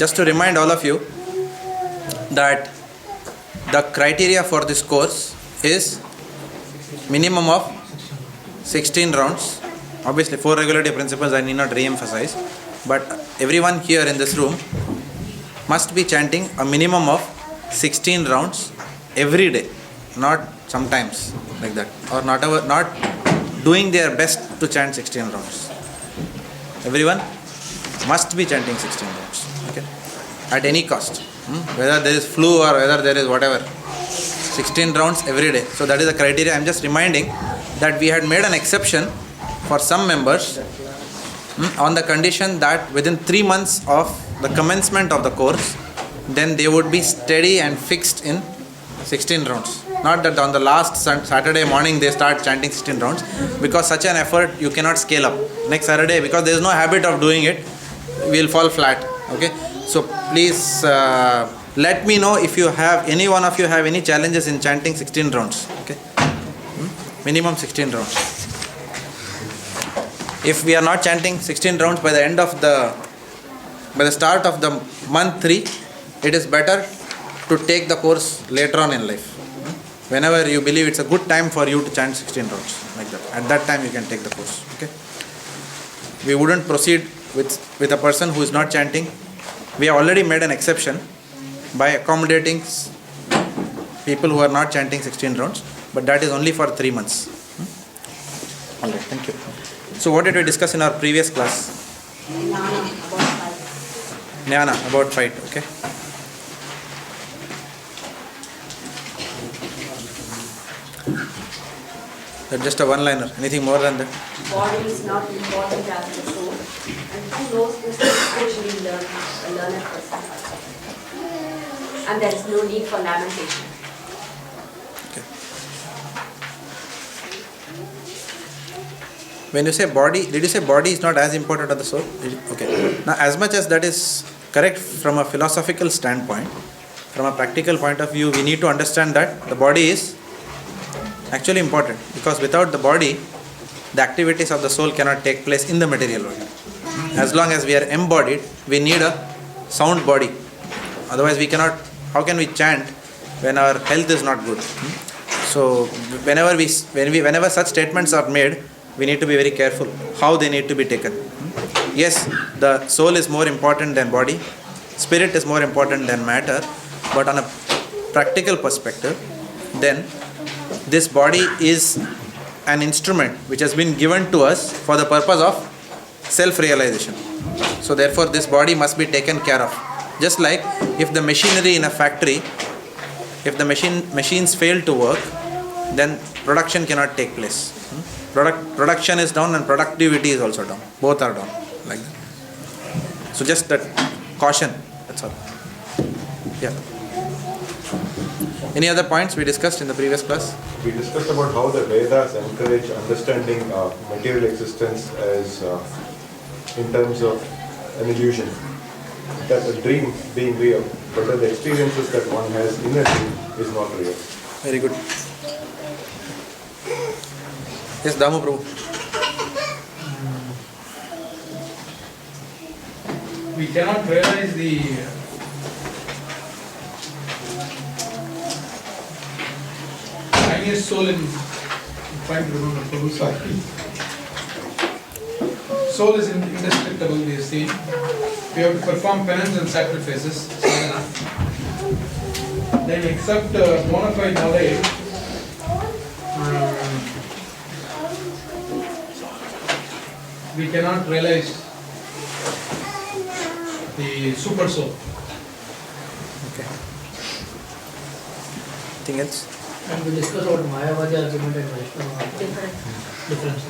just to remind all of you that the criteria for this course is minimum of 16 rounds. Obviously, 4 regulatory principles I need not re-emphasize, but everyone here in this room must be chanting a minimum of 16 rounds every day, not sometimes like that, or not doing their best to chant 16 rounds. Everyone must be chanting 16 rounds, okay, at any cost, whether there is flu or whether there is whatever. 16 rounds every day. So that is the criteria. I am just reminding that we had made an exception for some members on the condition that within 3 months of the commencement of the course, then they would be steady and fixed in 16 rounds. Not that on the last Saturday morning they start chanting 16 rounds, because such an effort you cannot scale up. Next Saturday, because there is no habit of doing it, we will fall flat. Okay, so please let me know if you have, any one of you have any challenges in chanting 16 rounds. Okay, minimum 16 rounds. If we are not chanting 16 rounds by the start of the month 3, it is better to take the course later on in life. Whenever you believe it's a good time for you to chant 16 rounds, like that, at that time you can take the course. Okay, we wouldn't proceed with a person who is not chanting. We have already made an exception by accommodating people who are not chanting 16 rounds, but that is only for 3 months. Alright, thank you. So what did we discuss in our previous class? Jnana, about fight. Okay. That's just a one-liner. Anything more than that? Body is not important as the soul, and who knows this spiritually learned person. And there is no need for lamentation. Okay. When you say body, did you say body is not as important as the soul? Okay. Now, as much as that is correct from a philosophical standpoint, from a practical point of view, we need to understand that the body is actually important, because without the body, the activities of the soul cannot take place in the material world. As long as we are embodied, we need a sound body. Otherwise, we cannot. How can we chant when our health is not good? So, whenever such statements are made, we need to be very careful how they need to be taken. Yes, the soul is more important than body, spirit is more important than matter, but on a practical perspective, then this body is an instrument which has been given to us for the purpose of self-realization. So therefore this body must be taken care of. Just like if the machinery in a factory, if the machines fail to work, then production cannot take place. Production is down and productivity is also down. Both are down, like that. So just that caution, that's all. Yeah. Any other points we discussed in the previous class? We discussed about how the Vedas encourage understanding material existence as in terms of an illusion, that a dream being real, but that the experiences that one has in a dream is not real. Very good. Yes, Damu Prabhu. We cannot realize the tiniest soul in, I'm trying to remember Prabhu's saying. Soul is indestructible, we have seen. We have to perform penance and sacrifices, sadhana. Then accept bona fide knowledge. We cannot realize the super soul. Okay. Anything else? And we discussed about Mayavadi argument and Vaishnava difference.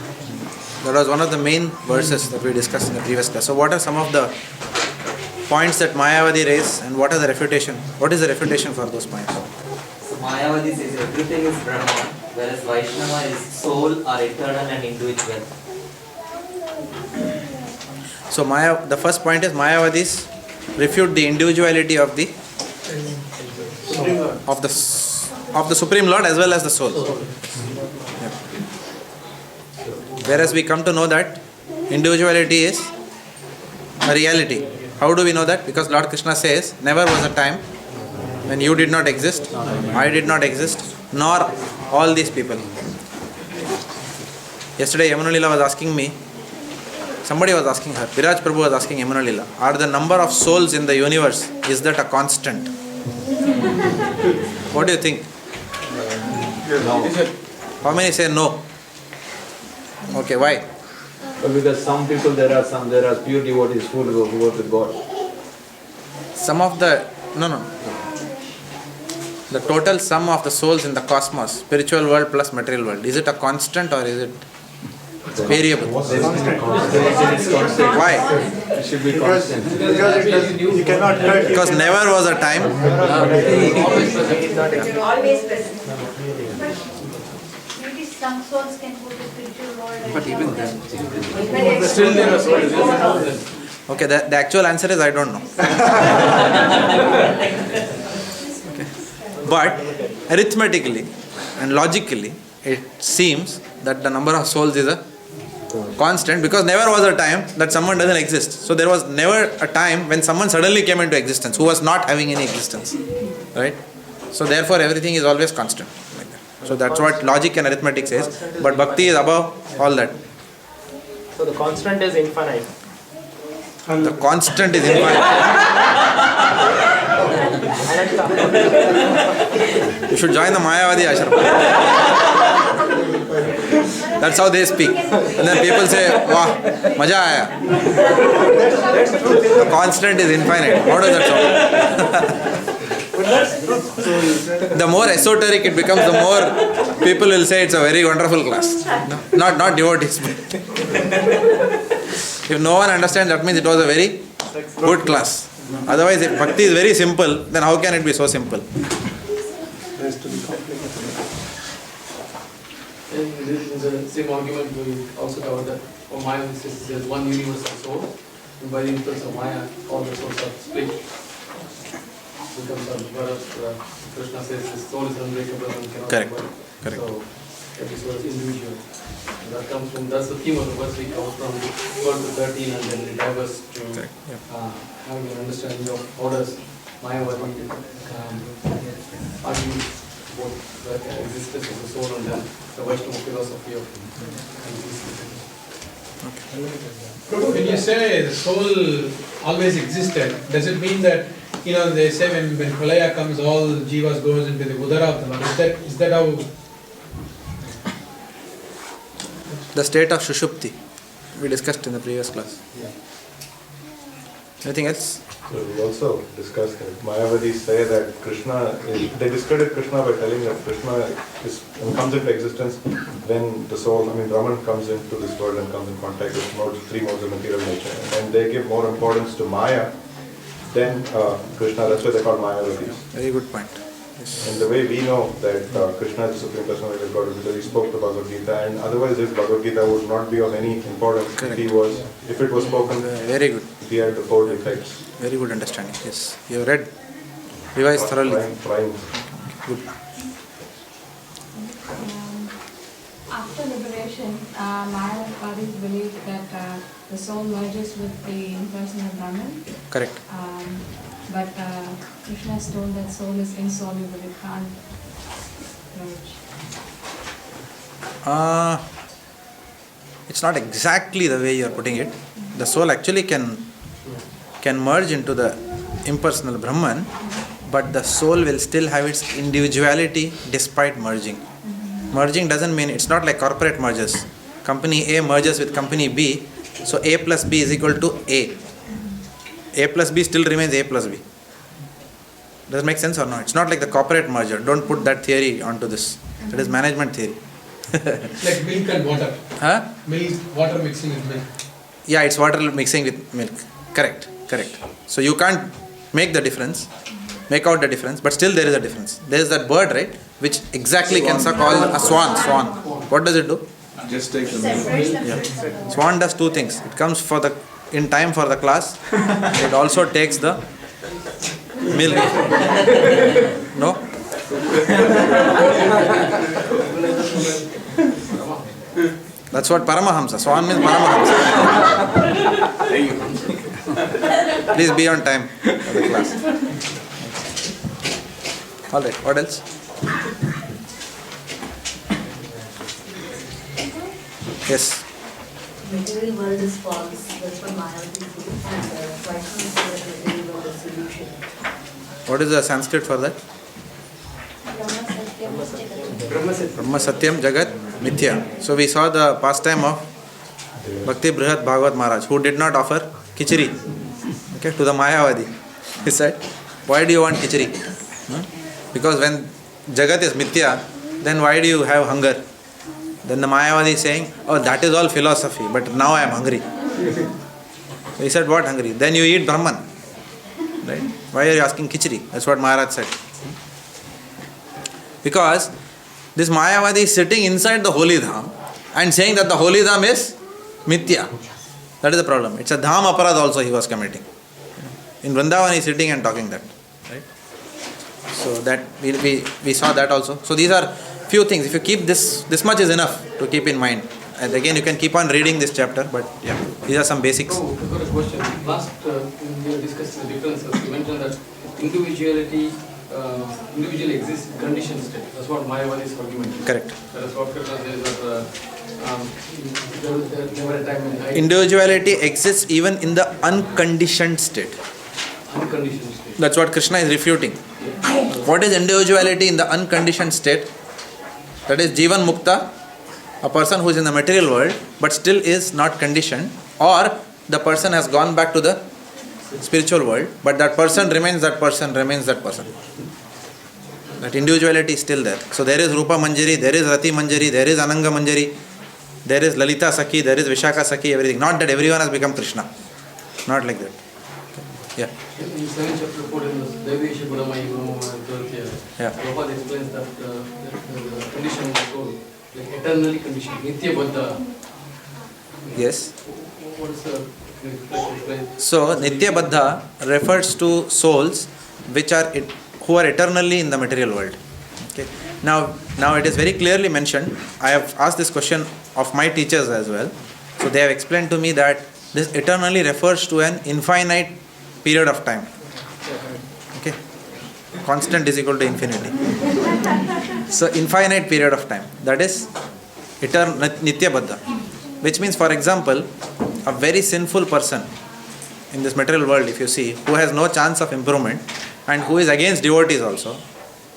That was one of the main verses that we discussed in the previous class. So what are some of the points that Mayavadi raised, and what are the refutation? What is the refutation for those points? So Mayavadi says everything is Brahman, whereas Vaishnava is soul are eternal and individual. So the first point is Mayavadis refute the individuality of the Supreme Lord as well as the soul. Yep. Whereas we come to know that individuality is a reality. How do we know that? Because Lord Krishna says, never was a time when you did not exist, I did not exist, nor all these people. Yesterday Yamuna Lila was asking me, somebody was asking her, Viraj Prabhu was asking Yamuna Lila, are the number of souls in the universe, is that a constant? What do you think? How many say no? Okay, why? Because some people, there are pure devotees who work with God. Some of the, no. The total sum of the souls in the cosmos, spiritual world plus material world, is it a constant or is it variable? Why? It should be Because constant. you cannot cut. Because never was a time. Always present. Maybe some souls can go to spiritual world. But even then. Still there are souls. Okay, the actual answer is I don't know. Okay. But arithmetically and logically, it seems that the number of souls is a constant because never was a time that someone doesn't exist. So there was never a time when someone suddenly came into existence who was not having any existence. Right? So therefore everything is always constant. Like that. So that's what logic and arithmetic says. But bhakti is above all that. So the constant is infinite. The constant is infinite. You should join the Mayavadi ashram. That's how they speak. And then people say, wow, maja aaya. The constant is infinite. How does that sound? The more esoteric it becomes, the more people will say it's a very wonderful class. No, not devotees. If no one understands, that means it was a very good class. Otherwise, if bhakti is very simple, then how can it be so simple? In the same argument, we also covered that for Maya, there's one universal soul, and by the influence of Maya, all the souls are split. Becomes Bharat, Krishna says his soul is unbreakable and cannot Correct. be broken. Correct. So every soul is individual. And that comes from, that's the theme of the verse, we come from 12 to 13 and then we diverse to Correct. Yeah. having an understanding of how does Mayavadi argue both the existence of the soul and then the Vaishnava philosophy of existence. Prabhu, when you say the soul always existed, does it mean that, they say when Pralaya comes, all jivas goes into the Udara of the Lord? Is that how? The state of Shushupti, we discussed in the previous class. Yeah. Anything else? So we also discussed that Mayavadis say that they discredit Krishna by telling that Krishna comes into existence when the soul, Brahman comes into this world and comes in contact with three modes of material nature. And they give more importance to Maya than Krishna. That's why they call Mayavadis. Very good point. Yes. And the way we know that Krishna is the Supreme Personality of God is because he spoke the Bhagavad Gita, and otherwise this Bhagavad Gita would not be of any importance Correct. if it was spoken, Very good. he had the four defects. Very good understanding. Yes. You have read, revised thoroughly. Trying. Good. After liberation, Mayavadis believe that the soul merges with the impersonal Brahman. Correct. But Krishna has told that soul is insoluble, it can't merge. It's not exactly the way you are putting it. The soul actually can merge into the impersonal Brahman, but the soul will still have its individuality despite merging. Merging doesn't mean, it's not like corporate mergers. Company A merges with company B, so A plus B is equal to A. A plus B still remains A plus B. Does it make sense or no? It's not like the corporate merger. Don't put that theory onto this. It is management theory. Like milk and water. Huh? Water mixing with milk. Yeah, it's water mixing with milk. Correct. So you can't make out the difference, but still there is a difference. There is that bird, right, which exactly can suck all, a swan. What does it do? Just take the Separates the Yeah. fruit of the Swan does two things. It comes in time for the class. It also takes the milk. No? That's what Paramahamsa. Swan means Paramahamsa. Please be on time for the class. All right, what else? Yes. Material world is false, that's what Mayavadi says, and Vaishnava says that material world is solution. What is the Sanskrit for that? Brahma Satyam Jagat Mithya. So we saw the pastime of Bhakti Brihat Bhagavat Maharaj, who did not offer khichdi, okay, to the Mayavadi. He said, why do you want khichdi? Because when Jagat is Mithya, then why do you have hunger? Then the Mayavadi is saying, oh, that is all philosophy, but now I am hungry. So he said, what hungry? Then you eat Brahman. Right? Why are you asking khichdi? That's what Maharaj said. Because this Mayavadi is sitting inside the holy dham and saying that the holy dham is mithya. That is the problem. It's a dham aparad also he was committing. In Vrindavan he is sitting and talking that. Right? So that we saw that also. So these are few things. If you keep this much is enough to keep in mind. And again you can keep on reading this chapter, but yeah, these are some basics. So, I've got a question. Last, when we were discussing the differences, you mentioned that individuality exists in conditioned state. That's what Mayavadi's argument is. Correct. That's what Krishna says that there was never a time when I... Individuality exists even in the unconditioned state. Unconditioned state. That's what Krishna is refuting. What is individuality in the unconditioned state? That is Jivan Mukta, a person who is in the material world but still is not conditioned, or the person has gone back to the spiritual world but that person remains that person. That individuality is still there. So there is Rupa Manjari, there is Rati Manjari, there is Ananga Manjari, there is Lalita Sakhi, there is Vishaka Sakhi, everything. Not that everyone has become Krishna. Not like that. Yeah. In 7th chapter 4 in the Devesha Buddhamai Yeah. Prabhupada explains that the condition of the soul, like eternally conditioned, Nitya Baddha. Yes. What is the explain? So Nitya Baddha refers to souls who are eternally in the material world. Okay. Now it is very clearly mentioned. I have asked this question of my teachers as well. So they have explained to me that this eternally refers to an infinite period of time. Okay. Constant is equal to infinity. So infinite period of time. That is Nitya Baddha. Which means, for example, a very sinful person in this material world, if you see, who has no chance of improvement and who is against devotees also,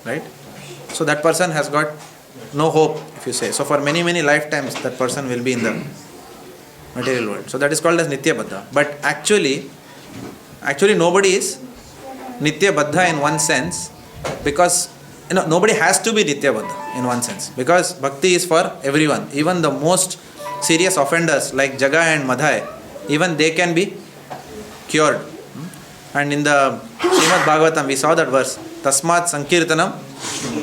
right? So that person has got no hope, if you say. So for many, many lifetimes that person will be in the material world. So that is called as Nitya Baddha. But actually nobody is Nitya Baddha in one sense, because nobody has to be Nitya Baddha in one sense, because bhakti is for everyone. Even the most serious offenders like Jaga and Madhai, even they can be cured. And in the Srimad Bhagavatam we saw that verse, Tasmat Sankirtanam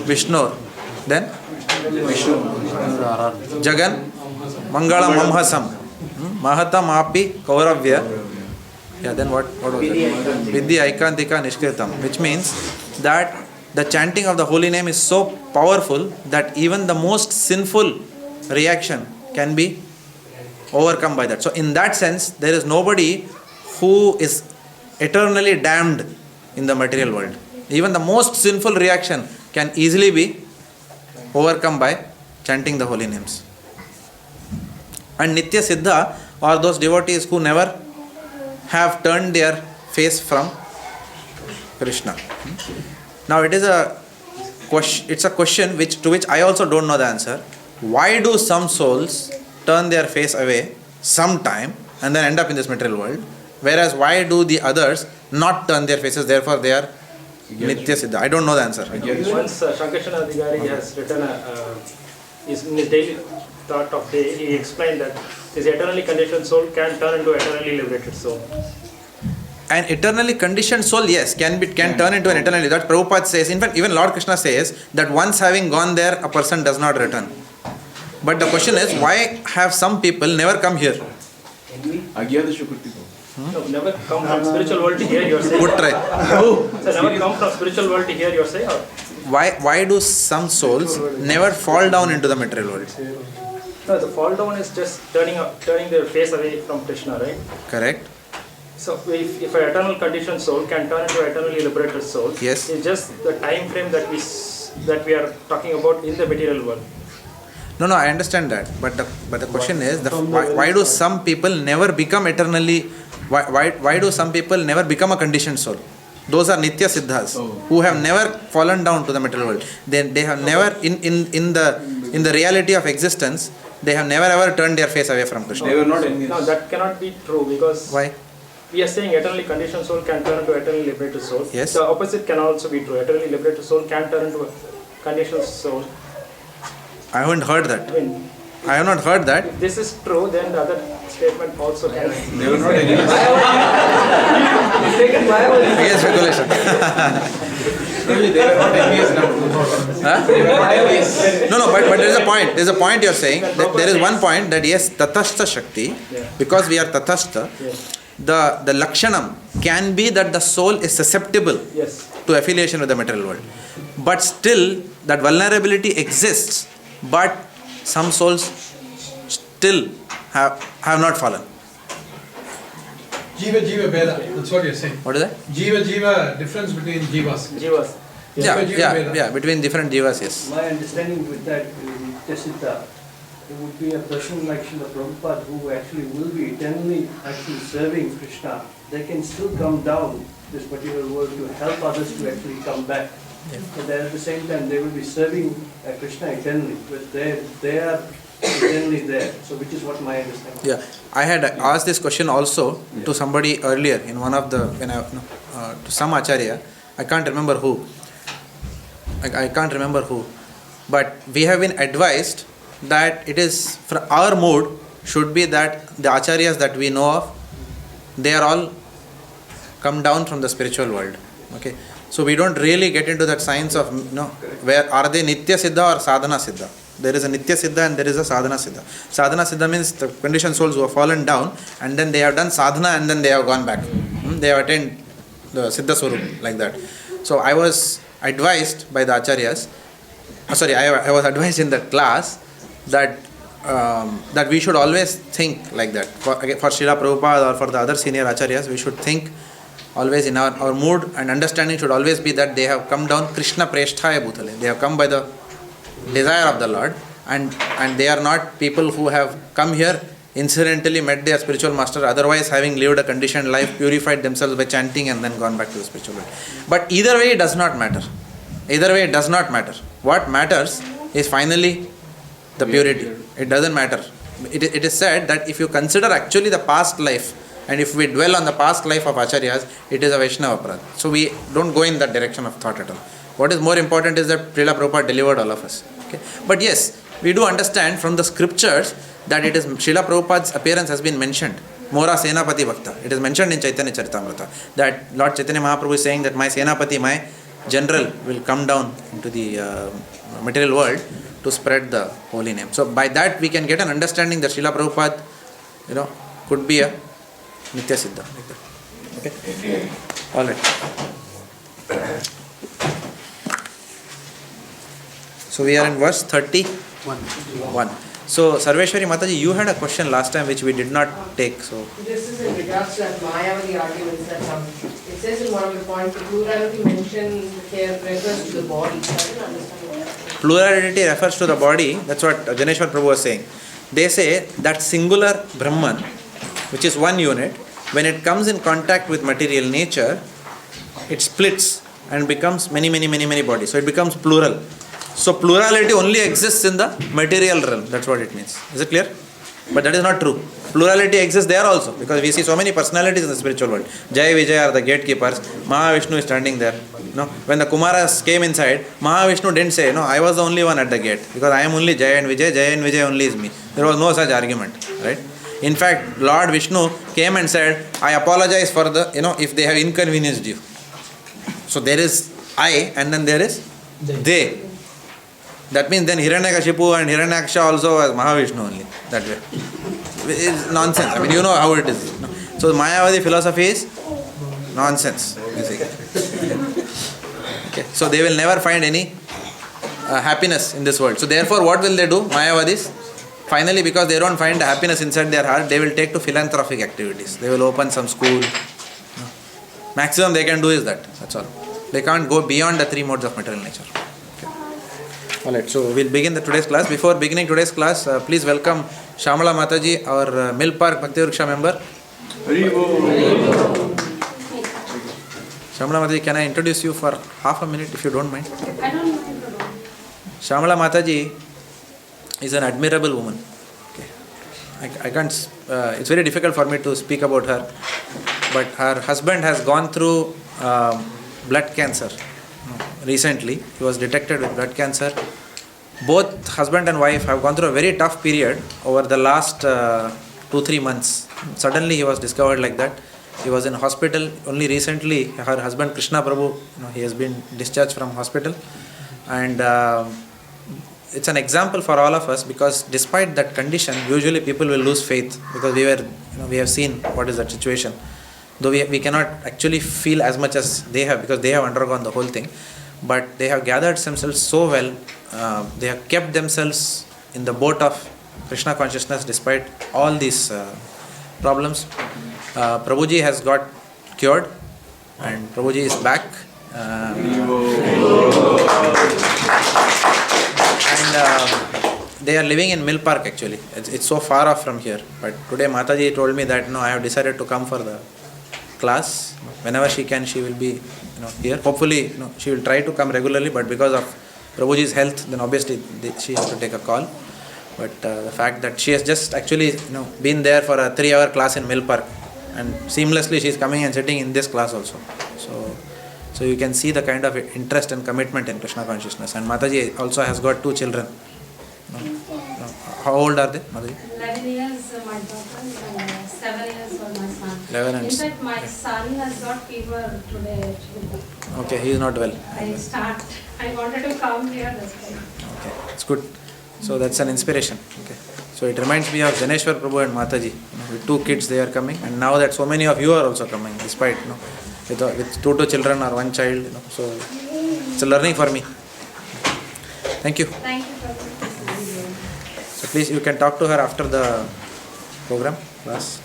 Vishnu, then Jagan Mangalam Mamhasam Mahatam Api Kauravya. Yeah, then what was it? Vidya Aikantika Nishkritam, which means that the chanting of the holy name is so powerful that even the most sinful reaction can be overcome by that. So in that sense, there is nobody who is eternally damned in the material world. Even the most sinful reaction can easily be overcome by chanting the holy names. And Nitya Siddha are those devotees who never have turned their face from Krishna. Now it is a question to which I also don't know the answer. Why do some souls turn their face away sometime and then end up in this material world, whereas why do the others not turn their faces, therefore they are Nitya Siddha? I don't know the answer. Once Shankarshana Adhikari has written in his daily thought of day, he explained that this eternally conditioned soul can turn into eternally liberated soul. An eternally conditioned soul, yes, can turn into an eternally. That Prabhupada says. In fact, even Lord Krishna says that once having gone there, a person does not return. But the question is, why have some people never come here? No, never come from spiritual world to here, you are saying? Good try. So never come from spiritual world to here, you are saying? Or? Why do some souls never fall down into the material world? No, the fall down is just turning their face away from Krishna, right? Correct. So if an eternal conditioned soul can turn into eternally liberated soul, Yes. it's just the time frame that we are talking about in the material world. No, I understand that. But the question is, why do some people never become eternally? Why do some people never become a conditioned soul? Those are Nitya Siddhas who have never fallen down to the material world. They have never in the reality of existence. They have never ever turned their face away from Krishna. They were not envious. No, that cannot be true because Why? we are saying eternally conditioned soul can turn into eternally liberated soul. Yes. The opposite can also be true. Eternally liberated soul can turn into a conditioned soul. I haven't heard that. I mean, I have not heard that. if this is true, then the other statement also can. They were not envious. Again, speculation. They were not envious now. Huh? They were not envious. No, but there is a point. There is a point you are saying. That there is one point that yes, Tatastha Shakti, because we are Tatastha, the Lakshanam can be that the soul is susceptible Yes. to affiliation with the material world. But still, that vulnerability exists, but some souls still have not fallen. Jiva Beda, that's what you're saying. What is that? Jiva, difference between jivas. Jivas. Yeah, between different jivas, yes. My understanding with that Nitya-Siddha, it would be a person like Srila Prabhupada who actually will be eternally actually serving Krishna. They can still come down this material world to help others to actually come back. But then at the same time, they will be serving Krishna eternally, but they are eternally there. So which is what my understanding. Yeah, I had asked this question also to somebody earlier in one of the to some acharya. I can't remember who. I can't remember who, but we have been advised that it is for our mood should be that the acharyas that we know of, they are all come down from the spiritual world. Okay, so we don't really get into that science of where are they Nitya Siddha or Sadhana Siddha. There is a Nitya Siddha and there is a Sadhana Siddha. Sadhana Siddha means the conditioned souls who have fallen down and then they have done sadhana and then they have gone back. They have attained the Siddha Swarup like that. So I was advised by the acharyas, I was advised in the class that we should always think like that. For Srila Prabhupada or for the other senior acharyas, we should think always in our mood and understanding should always be that they have come down Krishna Preshthaya Bhutale. They have come by the desire of the Lord and they are not people who have come here incidentally met their spiritual master, otherwise having lived a conditioned life, purified themselves by chanting and then gone back to the spiritual world. But either way it does not matter. What matters is finally the purity. It doesn't matter. It is said that if you consider actually the past life and if we dwell on the past life of acharyas, it is a Vaishnava aparadha. So we don't go in that direction of thought at all. What is more important is that Srila Prabhupada delivered all of us. Okay? But yes, we do understand from the scriptures that it is Srila Prabhupada's appearance has been mentioned. Mora Senapati Bhakta. It is mentioned in Chaitanya Charitamrita that Lord Chaitanya Mahaprabhu is saying that my Senapati, my general will come down into the material world to spread the holy name. So by that we can get an understanding that Srila Prabhupada, could be a Nitya Siddha. Okay. All right. So we are in verse 31. So Sarveshwari Mataji, you had a question last time which we did not take. So this is in regards to that Mayavadi arguments that it says in one of the points, the plurality mentioned here refers to the body. So I didn't understand that. Plurality refers to the body. That's what Janeshwar Prabhu was saying. They say that singular Brahman, which is one unit, when it comes in contact with material nature, it splits and becomes many bodies. So it becomes plural. So plurality only exists in the material realm. That's what it means. Is it clear? But that is not true. Plurality exists there also because we see so many personalities in the spiritual world. Jaya Vijay are the gatekeepers. Mahavishnu is standing there. When the Kumaras came inside, Mahavishnu didn't say, I was the only one at the gate because I am only Jaya and Vijay only is me. There was no such argument. Right? In fact, Lord Vishnu came and said, I apologize for the, if they have inconvenienced you. So there is I and then there is they. That means then Hiranyakashipu and Hiranyaksha also was Mahavishnu only. That way. It's nonsense. I mean, you know how it is. So Mayavadi philosophy is nonsense. Okay. So they will never find any happiness in this world. So therefore what will they do? Mayavadis? finally, because they don't find happiness inside their heart, they will take to philanthropic activities. They will open some school. Maximum they can do is that. That's all. They can't go beyond the three modes of material nature. Okay. All right. So we'll begin today's class. Before beginning today's class, please welcome Shamala Mataji, our Mill Park Bhakti Vriksha member. Shamala Mataji, can I introduce you for half a minute if you don't mind? I don't mind at all. Shamala Mataji is an admirable woman. Okay. I can't, it's very difficult for me to speak about her, but her husband has gone through blood cancer recently. He was detected with blood cancer. Both husband and wife have gone through a very tough period over the last 2-3 months. Suddenly he was discovered like that. He was in hospital. Only recently her husband Krishna Prabhu, he has been discharged from hospital, and it's an example for all of us, because despite that condition, usually people will lose faith, because we have seen what is that situation. Though we cannot actually feel as much as they have, because they have undergone the whole thing, but they have gathered themselves so well. They have kept themselves in the boat of Krishna consciousness despite all these problems. Prabhuji has got cured, and Prabhuji is back. And they are living in Mill Park actually. It's so far off from here. But today Mataji told me that I have decided to come for the class. Whenever she can, she will be here. Hopefully she will try to come regularly, but because of Prabhuji's health, then obviously she has to take a call. But the fact that she has just actually been there for a 3-hour class in Mill Park, and seamlessly she is coming and sitting in this class also. So you can see the kind of interest and commitment in Krishna consciousness. And Mataji also has got 2 children. How old are they, Mataji? 11 years my daughter and 7 years for my son. 11 and In fact, my son has got fever today actually. Okay, he is not well. I wanted to come here, that's why. Okay, it's good. So that's an inspiration. Okay. So it reminds me of Janeshwar Prabhu and Mataji. With 2 kids they are coming, and now that so many of you are also coming, despite with 2 children or 1 child. So it's a learning for me. Thank you. Thank you for this. So please, you can talk to her after the program class.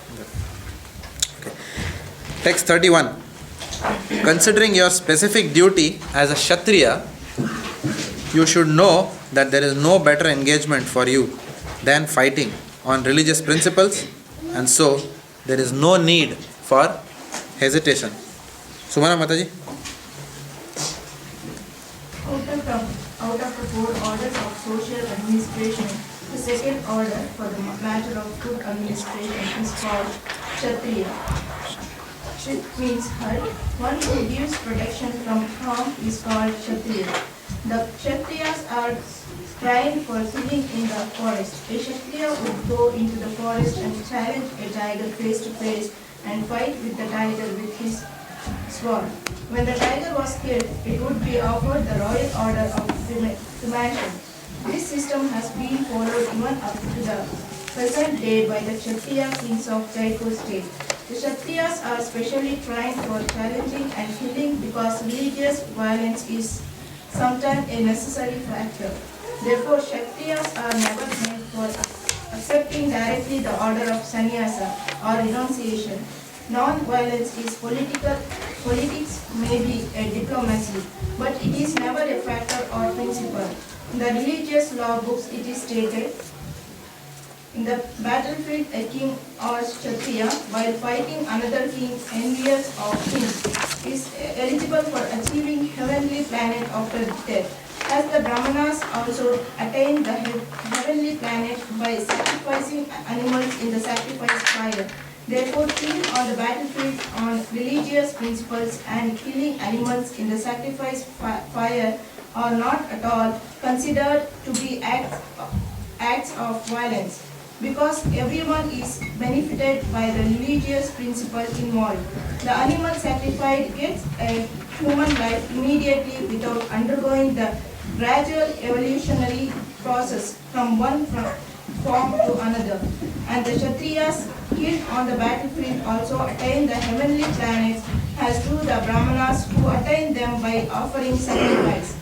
Okay. Text 31. Considering your specific duty as a Kshatriya, you should know that there is no better engagement for you than fighting on religious principles, and so there is no need for hesitation. Sumana Mataji. Out of the 4 orders of social administration, the second order for the matter of good administration is called Kshatriya. Kshit means hurt. One who gives protection from harm is called Kshatriya. The Kshatriyas are trained for killing in the forest. A Kshatriya would go into the forest and challenge a tiger face to face and fight with the tiger with his sword. When the tiger was killed, it would be offered the royal order of cremation. This system has been followed even up to the present day by the Kshatriya kings of Jaipur state. The Kshatriyas are specially trained for challenging and killing because religious violence is sometimes a necessary factor. Therefore, Kshatriyas are never meant for accepting directly the order of sannyasa or renunciation. Non-violence is politics may be a diplomacy, but it is never a factor or principle. In the religious law books it is stated, in the battlefield a king or Kshatriya, while fighting another king envious of him, is eligible for achieving heavenly planet after death. As the Brahmanas also attain the heavenly planet by sacrificing animals in the sacrifice fire. Therefore, killing on the battlefield on religious principles and killing animals in the sacrifice fire are not at all considered to be acts of violence, because everyone is benefited by the religious principle involved. The animal sacrificed gets a human life immediately without undergoing the gradual evolutionary process from one form to another. And the Kshatriyas killed on the battlefield also attain the heavenly planets, as do the Brahmanas who attain them by offering sacrifice.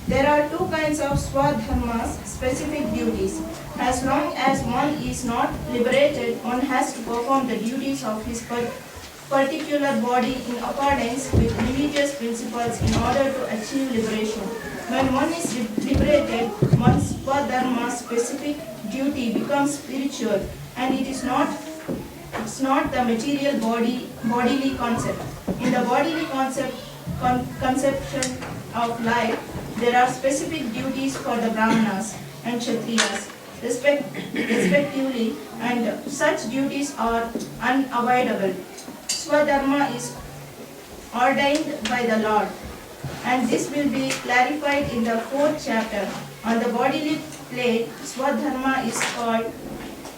There are two kinds of swadharmas, specific duties. As long as one is not liberated, one has to perform the duties of his particular body in accordance with religious principles in order to achieve liberation. When one is liberated, one's swadharma specific duty becomes spiritual, and it's not the material bodily concept. In the bodily conception of life, there are specific duties for the Brahmanas and Kshatriyas, respectively, and such duties are unavoidable. Swadharma is ordained by the Lord, and this will be clarified in the 4th chapter. On the bodily plane, Swadharma is called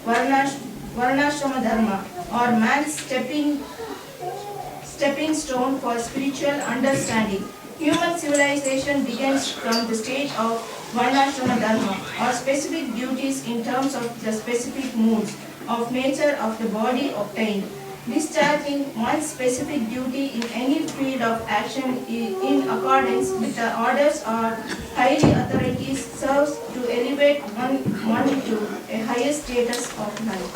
Varnashrama Dharma, or man's stepping stone for spiritual understanding. Human civilization begins from the stage of Varnashrama Dharma, or specific duties in terms of the specific moods of nature of the body obtained. Discharging one's specific duty in any field of action in accordance with the orders or highly authorities serves to elevate one to a higher status of life.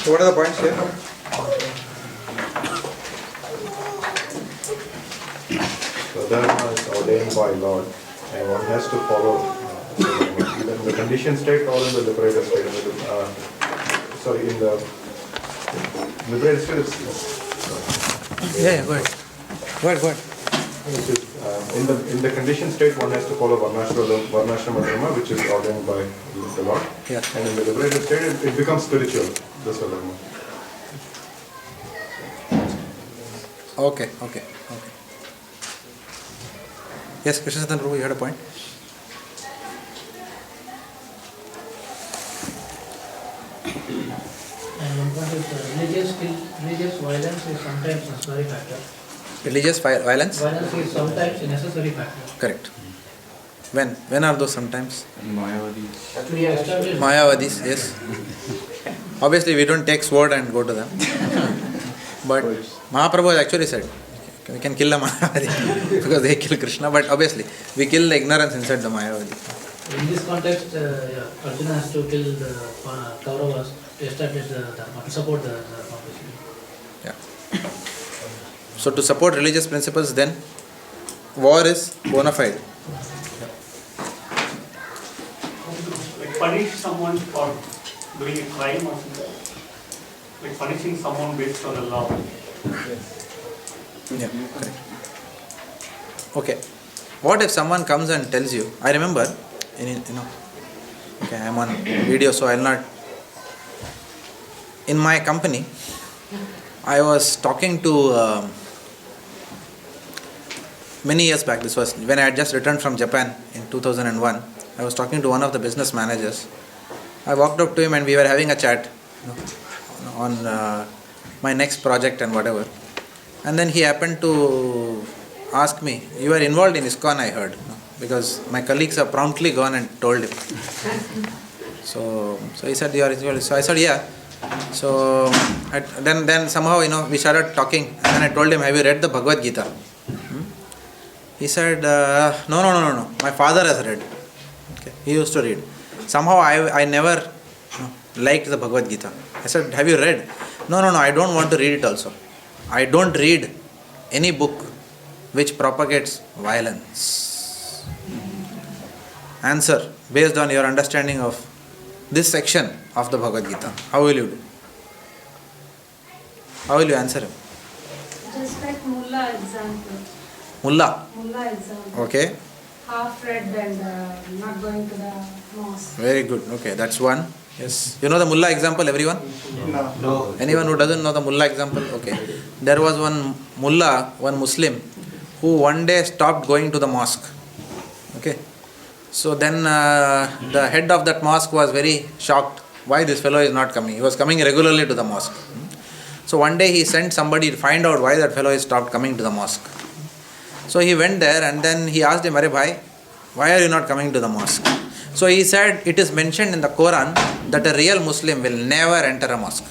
So what are the points here? So dharma is ordained by Lord, and one has to follow either in the conditioned state or in the liberated state. In the liberated state, Go ahead. in the conditioned state, one has to follow Varnashrama Dharma, which is ordained by the Lord. Yeah. And in the liberated state, it becomes spiritual, the Swadharma. Okay. Yes, Krishnasathan Prabhu, you had a point? And one point is religious violence is sometimes a necessary factor. Religious violence? Violence is sometimes a necessary factor. Correct. When are those sometimes? Mayavadis. Mayavadis, yes. Obviously, we don't take sword and go to them. But Mahaprabhu has actually said, we can kill a Mayavadi because they kill Krishna. But obviously, we kill the ignorance inside the Mayavadi. In this context, Arjuna has to kill the Kauravas to establish the Dharma, to support the Dharma. Yeah. So to support religious principles, then war is bona fide. Like punish someone for doing a crime or something. Like punishing someone based on the law. Yeah, correct. Okay. What if someone comes and tells you, I remember, okay, I'm on video, so I'll not. In my company, I was talking to, many years back, this was when I had just returned from Japan in 2001, I was talking to one of the business managers. I walked up to him and we were having a chat on my next project and whatever. And then he happened to ask me, you were involved in ISKCON, I heard, because my colleagues have promptly gone and told him. So he said, you are involved. So I said, yeah. So then somehow, we started talking, and then I told him, have you read the Bhagavad Gita? He said, no. My father has read. Okay. He used to read. Somehow I never liked the Bhagavad Gita. I said, have you read? No, I don't want to read it also. I don't read any book which propagates violence. Answer, based on your understanding of this section of the Bhagavad Gita, how will you do? How will you answer him? Just like Mullah example. Mullah. Mullah example. Okay. Half read and not going to the mosque. Very good. Okay, that's one. Yes. You know the Mullah example, everyone? No. Anyone who doesn't know the Mullah example? Okay. There was one Mullah, one Muslim, who one day stopped going to the mosque. Okay. So then the head of that mosque was very shocked. Why this fellow is not coming? He was coming regularly to the mosque. So one day he sent somebody to find out why that fellow is stopped coming to the mosque. So he went there and then he asked him, Arey bhai, why are you not coming to the mosque? So he said, it is mentioned in the Quran that a real Muslim will never enter a mosque.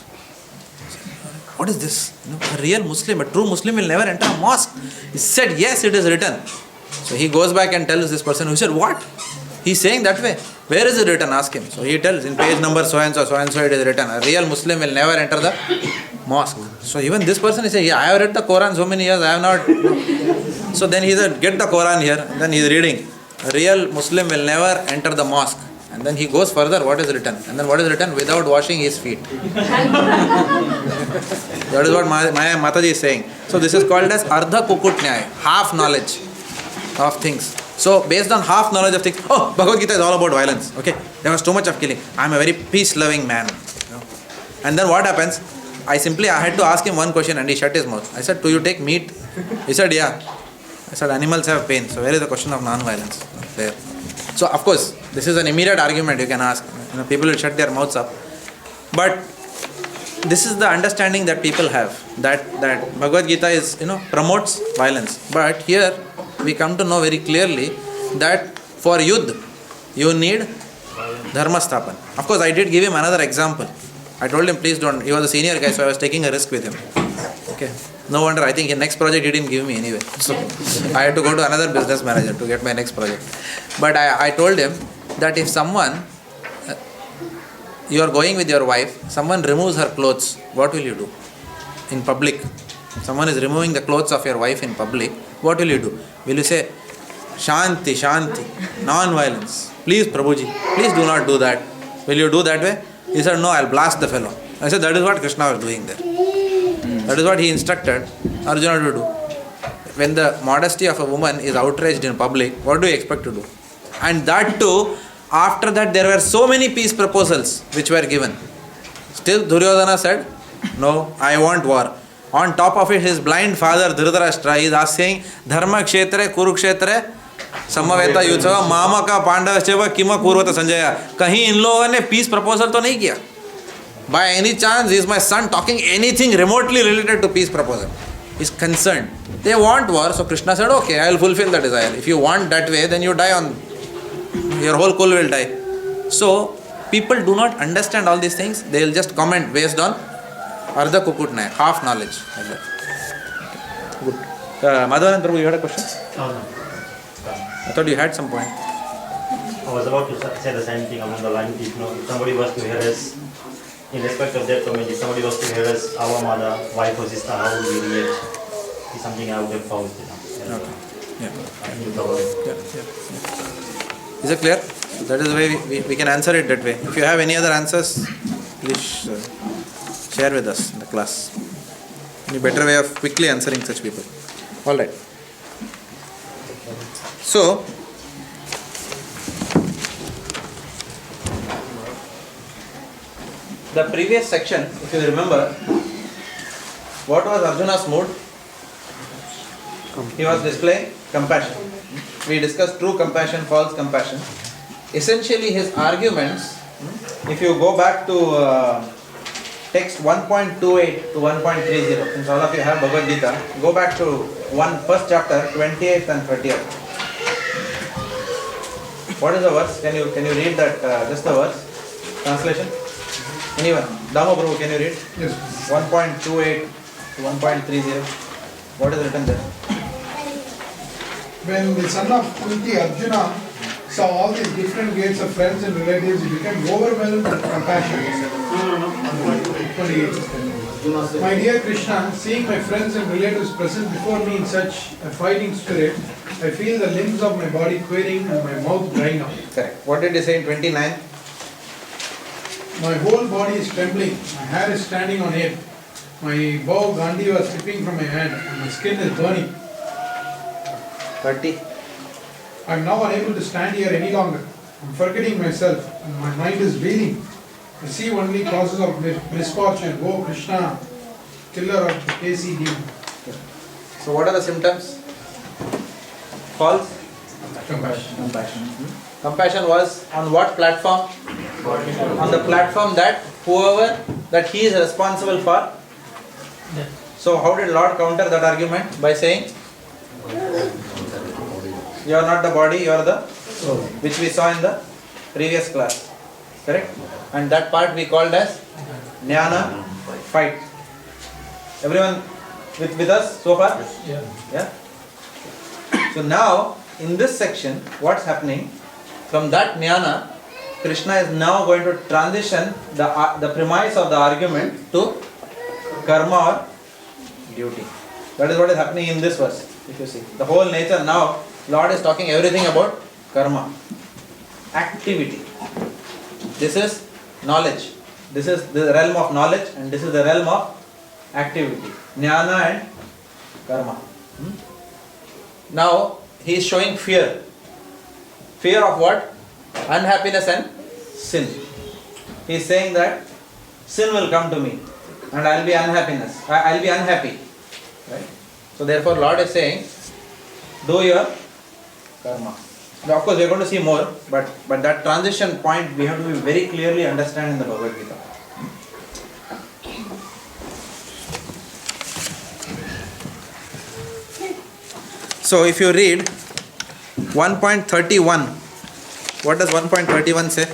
what is this? A real Muslim, a true Muslim will never enter a mosque. He said, yes, it is written. So he goes back and tells this person who said, what? He's saying that way. Where is it written? Ask him. So he tells, in page number so and so it is written. A real Muslim will never enter the mosque. So even this person is saying, yeah, I have read the Quran so many years, I have not. So then he said, get the Quran here. Then he is reading. A real Muslim will never enter the mosque. And then he goes further, what is written? And then what is written? Without washing his feet. That is what my Mataji is saying. So this is called as Ardha Kukut Nyaya, half knowledge of things. So based on half knowledge of things, oh, Bhagavad Gita is all about violence. Okay, there was too much of killing. I am a very peace-loving man. And then what happens? I had to ask him one question and he shut his mouth. I said, do you take meat? He said, yeah. I said, animals have pain. So where is the question of non-violence? There. So of course, this is an immediate argument you can ask. People will shut their mouths up. But this is the understanding that people have. That Bhagavad Gita is, promotes violence. But here we come to know very clearly that for Yuddh, you need Dharma Sthapan. Of course, I did give him another example. I told him, please don't. He was a senior guy, so I was taking a risk with him. Okay. No wonder, I think his next project he didn't give me anyway. So I had to go to another business manager to get my next project. But I told him that if someone, you are going with your wife, someone removes her clothes, what will you do? In public. If someone is removing the clothes of your wife in public, what will you do? Will you say, Shanti, Shanti, non-violence. Please, Prabhuji, please do not do that. Will you do that way? He said, no, I'll blast the fellow. I said, that is what Krishna was doing there. That is what he instructed Arjuna to do. When the modesty of a woman is outraged in public, what do you expect to do? And that too, after that there were so many peace proposals which were given. Still Duryodhana said, no, I want war. On top of it, his blind father Dhritarashtra is asking, Dharma Kshetre, Kurukshetre, Samaveta Yutsava, Mamaka Pandavacheva, Kima Kurvata Sanjaya. Kahin in लोगों ने peace proposal तो नहीं किया. By any chance, is my son talking anything remotely related to peace proposal? He's concerned. They want war, so Krishna said, okay, I will fulfill the desire. If you want that way, then you die on, your whole kul will die. So, people do not understand all these things. They will just comment based on Ardha Kukutnaya, half knowledge. Like that. Good. Madhavan Prabhu, you had a question? No. I thought you had some point. I was about to say the same thing along the line. If somebody was to hear us, in respect of that comment, if somebody was to hear us, our mother, wife or sister, how would we react? It's something I would have found. Okay. Yeah. Is it clear? That is the way we can answer it that way. If you have any other answers, please share with us in the class. Any better way of quickly answering such people. Alright. So, the previous section, if you remember, what was Arjuna's mood? He was displaying compassion. We discussed true compassion, false compassion. Essentially his arguments, if you go back to text 1.28 to 1.30, since all of you have Bhagavad Gita, go back to first chapter, 28th and 30th. What is the verse? Can you read that, just the verse? Translation? Anyone? Dhamma Prabhu, can you read? Yes. 1.28 to 1.30. What is written there? When the son of Kunti, Arjuna, saw all these different grades of friends and relatives, he became overwhelmed with compassion. 28. My dear Krishna, seeing my friends and relatives present before me in such a fighting spirit, I feel the limbs of my body quivering and my mouth drying up. Correct. What did he say in 29? My whole body is trembling, my hair is standing on end, my bow Gandhi was slipping from my hand and my skin is burning. 30. I am now unable to stand here any longer. I am forgetting myself and my mind is reeling. I see only causes of misfortune. Oh Krishna, killer of the KC demon. So what are the symptoms? False? Compassion. Compassion was on what platform? On the platform that he is responsible for. So how did Lord counter that argument? By saying, you are not the body, you are the soul, which we saw in the previous class. Correct? And that part we called as Jnana fight. Everyone with us so far? Yeah. Yeah? So now, in this section, what's happening? From that jnana, Krishna is now going to transition the premise of the argument to karma or duty. That is what is happening in this verse, if you see. The whole nature now, Lord is talking everything about karma. Activity. This is knowledge. This is the realm of knowledge and this is the realm of activity. Jnana and karma. Now, he is showing fear. Fear of what? Unhappiness and sin. He is saying that sin will come to me and I will be unhappy. Right? So therefore Lord is saying, do your karma. Now, of course we are going to see more, but that transition point we have to be very clearly understand in the Bhagavad Gita. So if you read 1.31, what does 1.31 say?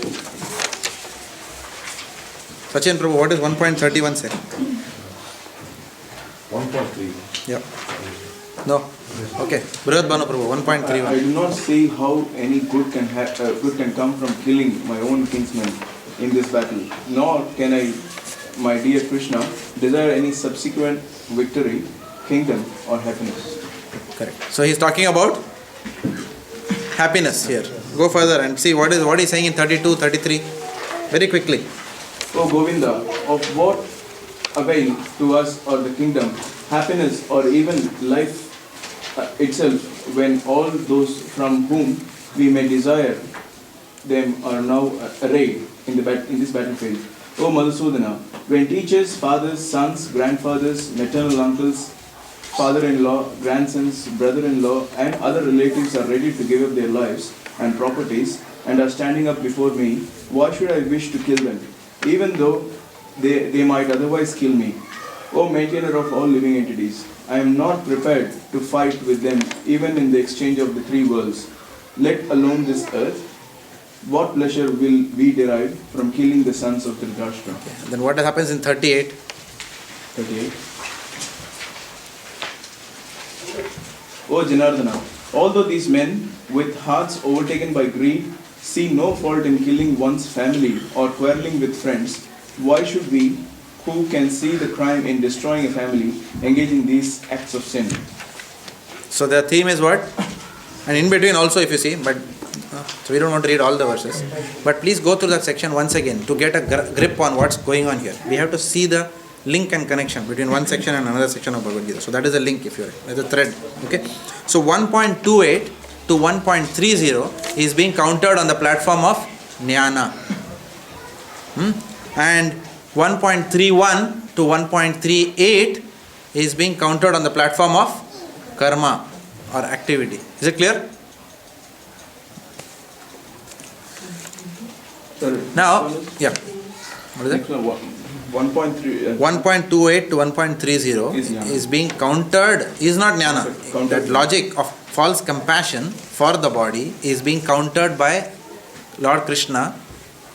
Sachin Prabhu, what does 1.31 say? 1.3. Yeah. No. Okay. Brihad Bhanu Prabhu, 1.31. I do not see how any good can come from killing my own kinsman in this battle, nor can I, my dear Krishna, desire any subsequent victory, kingdom or happiness. Correct. So he's talking about happiness here. Go further and see what he's saying in 32, 33. Very quickly. O Govinda, of what avail to us or the kingdom, happiness or even life itself, when all those from whom we may desire them are now arrayed in this battlefield? O Madhusudana, when teachers, fathers, sons, grandfathers, maternal uncles, father-in-law, grandsons, brother-in-law and other relatives are ready to give up their lives and properties and are standing up before me, why should I wish to kill them, even though they might otherwise kill me? O maintainer of all living entities, I am not prepared to fight with them even in the exchange of the three worlds, let alone this earth. What pleasure will we derive from killing the sons of Dhritarashtra? Okay. Then what happens in 38? 38. O Janardana, although these men, with hearts overtaken by greed, see no fault in killing one's family or quarreling with friends, why should we, who can see the crime in destroying a family, engage in these acts of sin? So the theme is what? And in between also if you see, but so we don't want to read all the verses. But please go through that section once again to get a grip on what's going on here. We have to see the link and connection between one section and another section of Bhagavad Gita. So that is a link, if you're as a thread. Okay. So 1.28 to 1.30 is being countered on the platform of jnana. And 1.31 to 1.38 is being countered on the platform of karma or activity. Is it clear? Now, yeah. What is it? 1.3. 1.28 to 1.30 is being countered, is not jnana. That logic of false compassion for the body is being countered by Lord Krishna,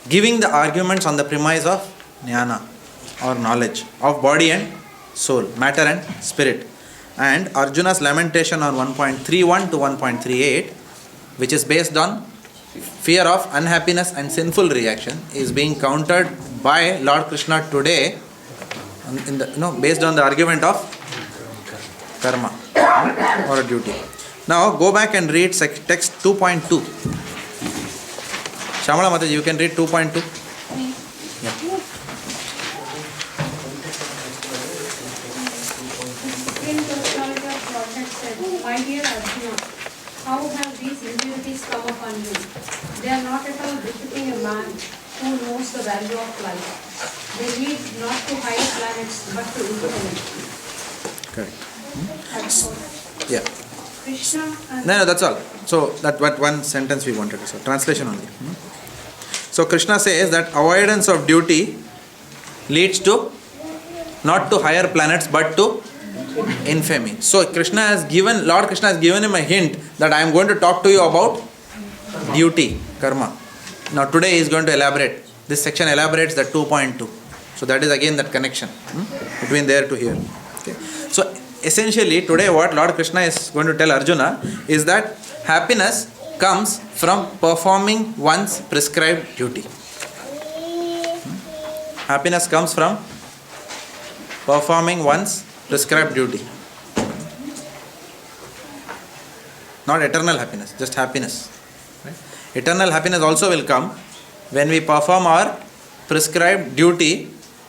giving the arguments on the premise of jnana or knowledge of body and soul, matter and spirit. And Arjuna's lamentation on 1.31 to 1.38, which is based on fear of unhappiness and sinful reaction, is being countered by Lord Krishna today based on the argument of karma or a duty. Now go back and read text 2.2. Shamala Mataji, you can read 2.2. My dear Arjuna, how have these impurities come upon you? They are not at all befitting a man who knows the value of life. They lead not to higher planets but to infinity. Correct. Yeah. Krishna and No, that's all. So that what one sentence we wanted to say. Translation only. So Krishna says that avoidance of duty leads to not to higher planets but to infamy. So Lord Krishna has given him a hint that I am going to talk to you about duty, karma. Now today he is going to elaborate. This section elaborates the 2.2. So that is again that connection between there to here. Okay. So essentially today what Lord Krishna is going to tell Arjuna is that happiness comes from performing one's prescribed duty. Happiness comes from performing one's prescribed duty. Not eternal happiness, just happiness. Right? Eternal happiness also will come when we perform our prescribed duty,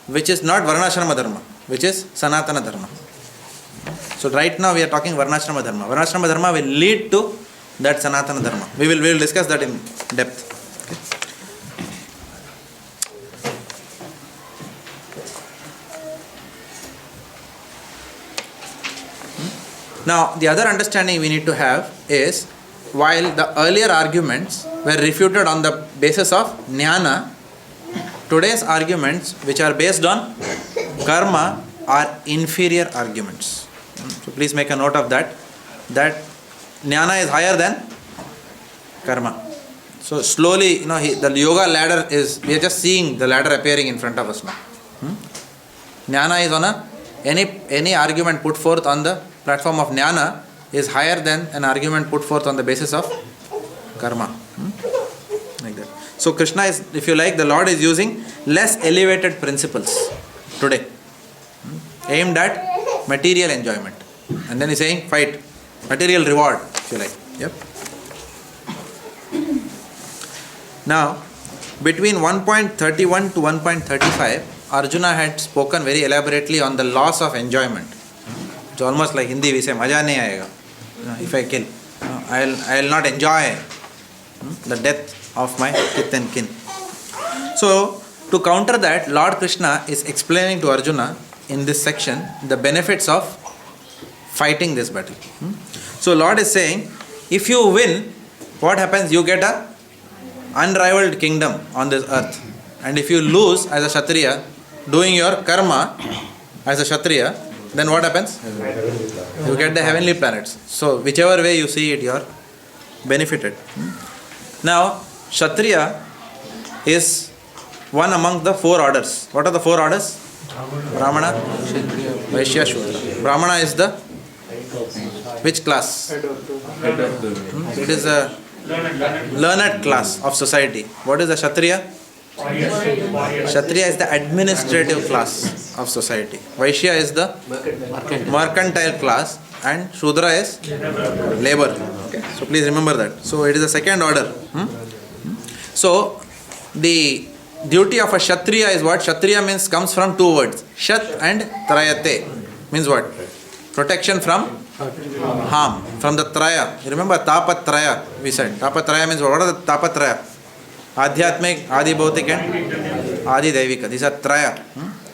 which is not Varnashrama Dharma, which is Sanatana Dharma. So right now we are talking Varnashrama Dharma. Varnashrama Dharma will lead to that Sanatana Dharma. We will discuss that in depth. Now, the other understanding we need to have is, while the earlier arguments were refuted on the basis of jnana, today's arguments, which are based on karma, are inferior arguments. So please make a note of that jnana is higher than karma. So slowly, the yoga ladder we are just seeing the ladder appearing in front of us now. Jnana is on any argument put forth on the platform of jnana is higher than an argument put forth on the basis of karma. Like that. So Krishna is, if you like, the Lord is using less elevated principles today, aimed at material enjoyment. And then he's saying, fight, material reward, if you like. Yep. Now, between 1.31 to 1.35, Arjuna had spoken very elaborately on the loss of enjoyment. It's almost like Hindi we say, maja nahi aayega. If I kill, I will not enjoy the death of my kith and kin. So, to counter that, Lord Krishna is explaining to Arjuna in this section the benefits of fighting this battle. So, Lord is saying, if you win, what happens? You get a unrivaled kingdom on this earth. And if you lose as a Kshatriya, doing your karma as a Kshatriya, then what happens? You get the heavenly planets. So whichever way you see it, you are benefited. Now, Kshatriya is one among the four orders. What are the four orders? Brahmana, Vaishya, Shudra. Brahmana is the which class? It is a learned class of society. What is the Kshatriya? Kshatriya is the administrative class of society. Vaishya is the mercantile class, and Shudra is labor. Okay. So please remember that. So it is the second order. So the duty of a Kshatriya is what? Kshatriya means comes from two words. Shat and Trayate. Means what? Protection from harm. From the Traya. You remember Tapatraya we said. Tapatraya means what are the Tapatraya? Adhyatmik, Adi Bhautik and Adi Daivika. These are Traya.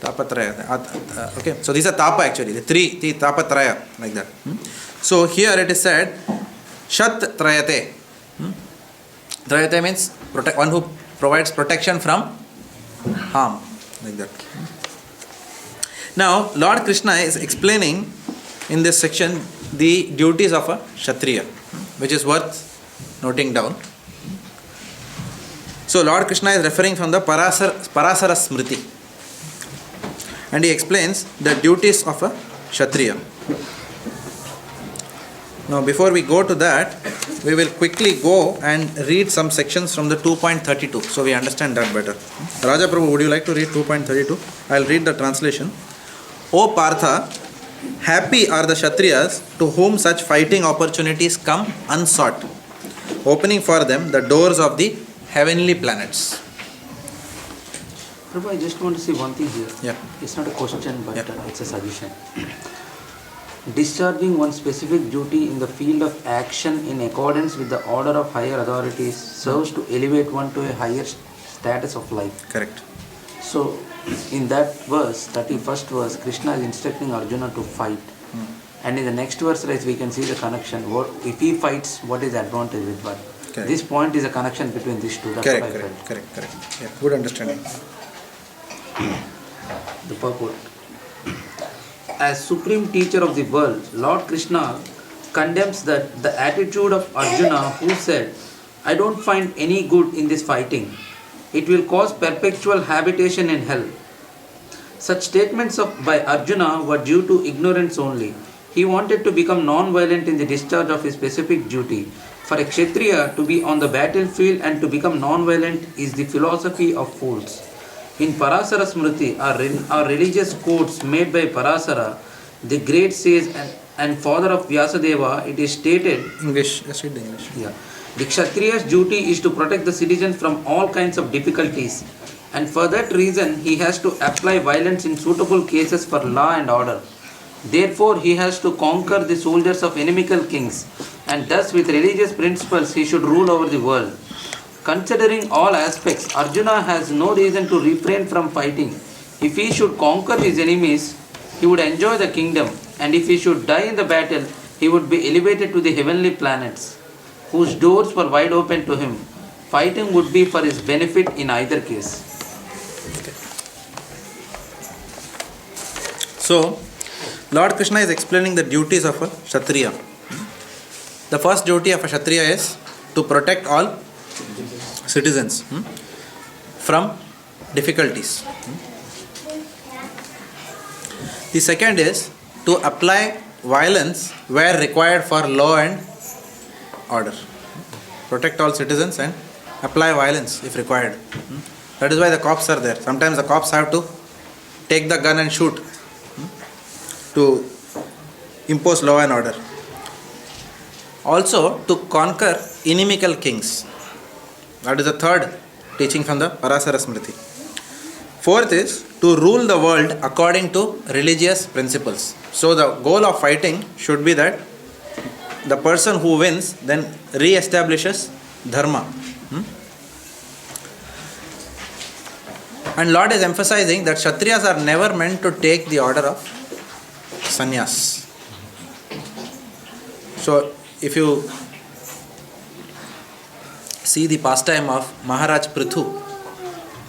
Tapatraya. Okay. So these are Tapa actually. The three Tapatraya. Like that. So here it is said Shat Trayate. Trayate means one who provides protection from harm. Like that. Now Lord Krishna is explaining in this section the duties of a Kshatriya, which is worth noting down. So Lord Krishna is referring from the Parasara Smriti, and he explains the duties of a Kshatriya. Now before we go to that, we will quickly go and read some sections from the 2.32, so we understand that better. Raja Prabhu, would you like to read 2.32? I will read the translation. O Partha, happy are the Kshatriyas to whom such fighting opportunities come unsought, opening for them the doors of the heavenly planets. Prabhu, I just want to say one thing here. Yeah. It's not a question, but it's a suggestion. Discharging one specific duty in the field of action in accordance with the order of higher authorities serves to elevate one to a higher status of life. Correct. So, in that verse, 31st verse, Krishna is instructing Arjuna to fight. And in the next verse, right, we can see the connection. What if he fights, what is the advantage with what? Correct. This point is a connection between these two. That's Correct, what I correct, felt. correct. Yeah, good understanding. The purport. As supreme teacher of the world, Lord Krishna condemns that the attitude of Arjuna who said, I don't find any good in this fighting. It will cause perpetual habitation in hell. Such statements by Arjuna were due to ignorance only. He wanted to become non-violent in the discharge of his specific duty. For a Kshatriya to be on the battlefield and to become non-violent is the philosophy of fools. In Parasara Smriti are religious quotes made by Parasara, the great sage and father of Vyasadeva. It is stated, English, let's read the English. Yeah. The Kshatriya's duty is to protect the citizens from all kinds of difficulties, and for that reason he has to apply violence in suitable cases for law and order. Therefore he has to conquer the soldiers of inimical kings, and thus with religious principles he should rule over the world. Considering all aspects, Arjuna has no reason to refrain from fighting. If he should conquer his enemies, he would enjoy the kingdom, and if he should die in the battle, he would be elevated to the heavenly planets, whose doors were wide open to him. Fighting would be for his benefit in either case. So, Lord Krishna is explaining the duties of a Kshatriya. The first duty of a Kshatriya is to protect all citizens from difficulties. The second is to apply violence where required for law and order. Protect all citizens and apply violence if required. That is why the cops are there. Sometimes the cops have to take the gun and shoot to impose law and order. Also to conquer inimical kings. That is the third teaching from the Parasara Smriti. Fourth is to rule the world according to religious principles. So the goal of fighting should be that the person who wins then re-establishes dharma. And Lord is emphasizing that Kshatriyas are never meant to take the order of sannyas. So if you see the pastime of Maharaj Prithu,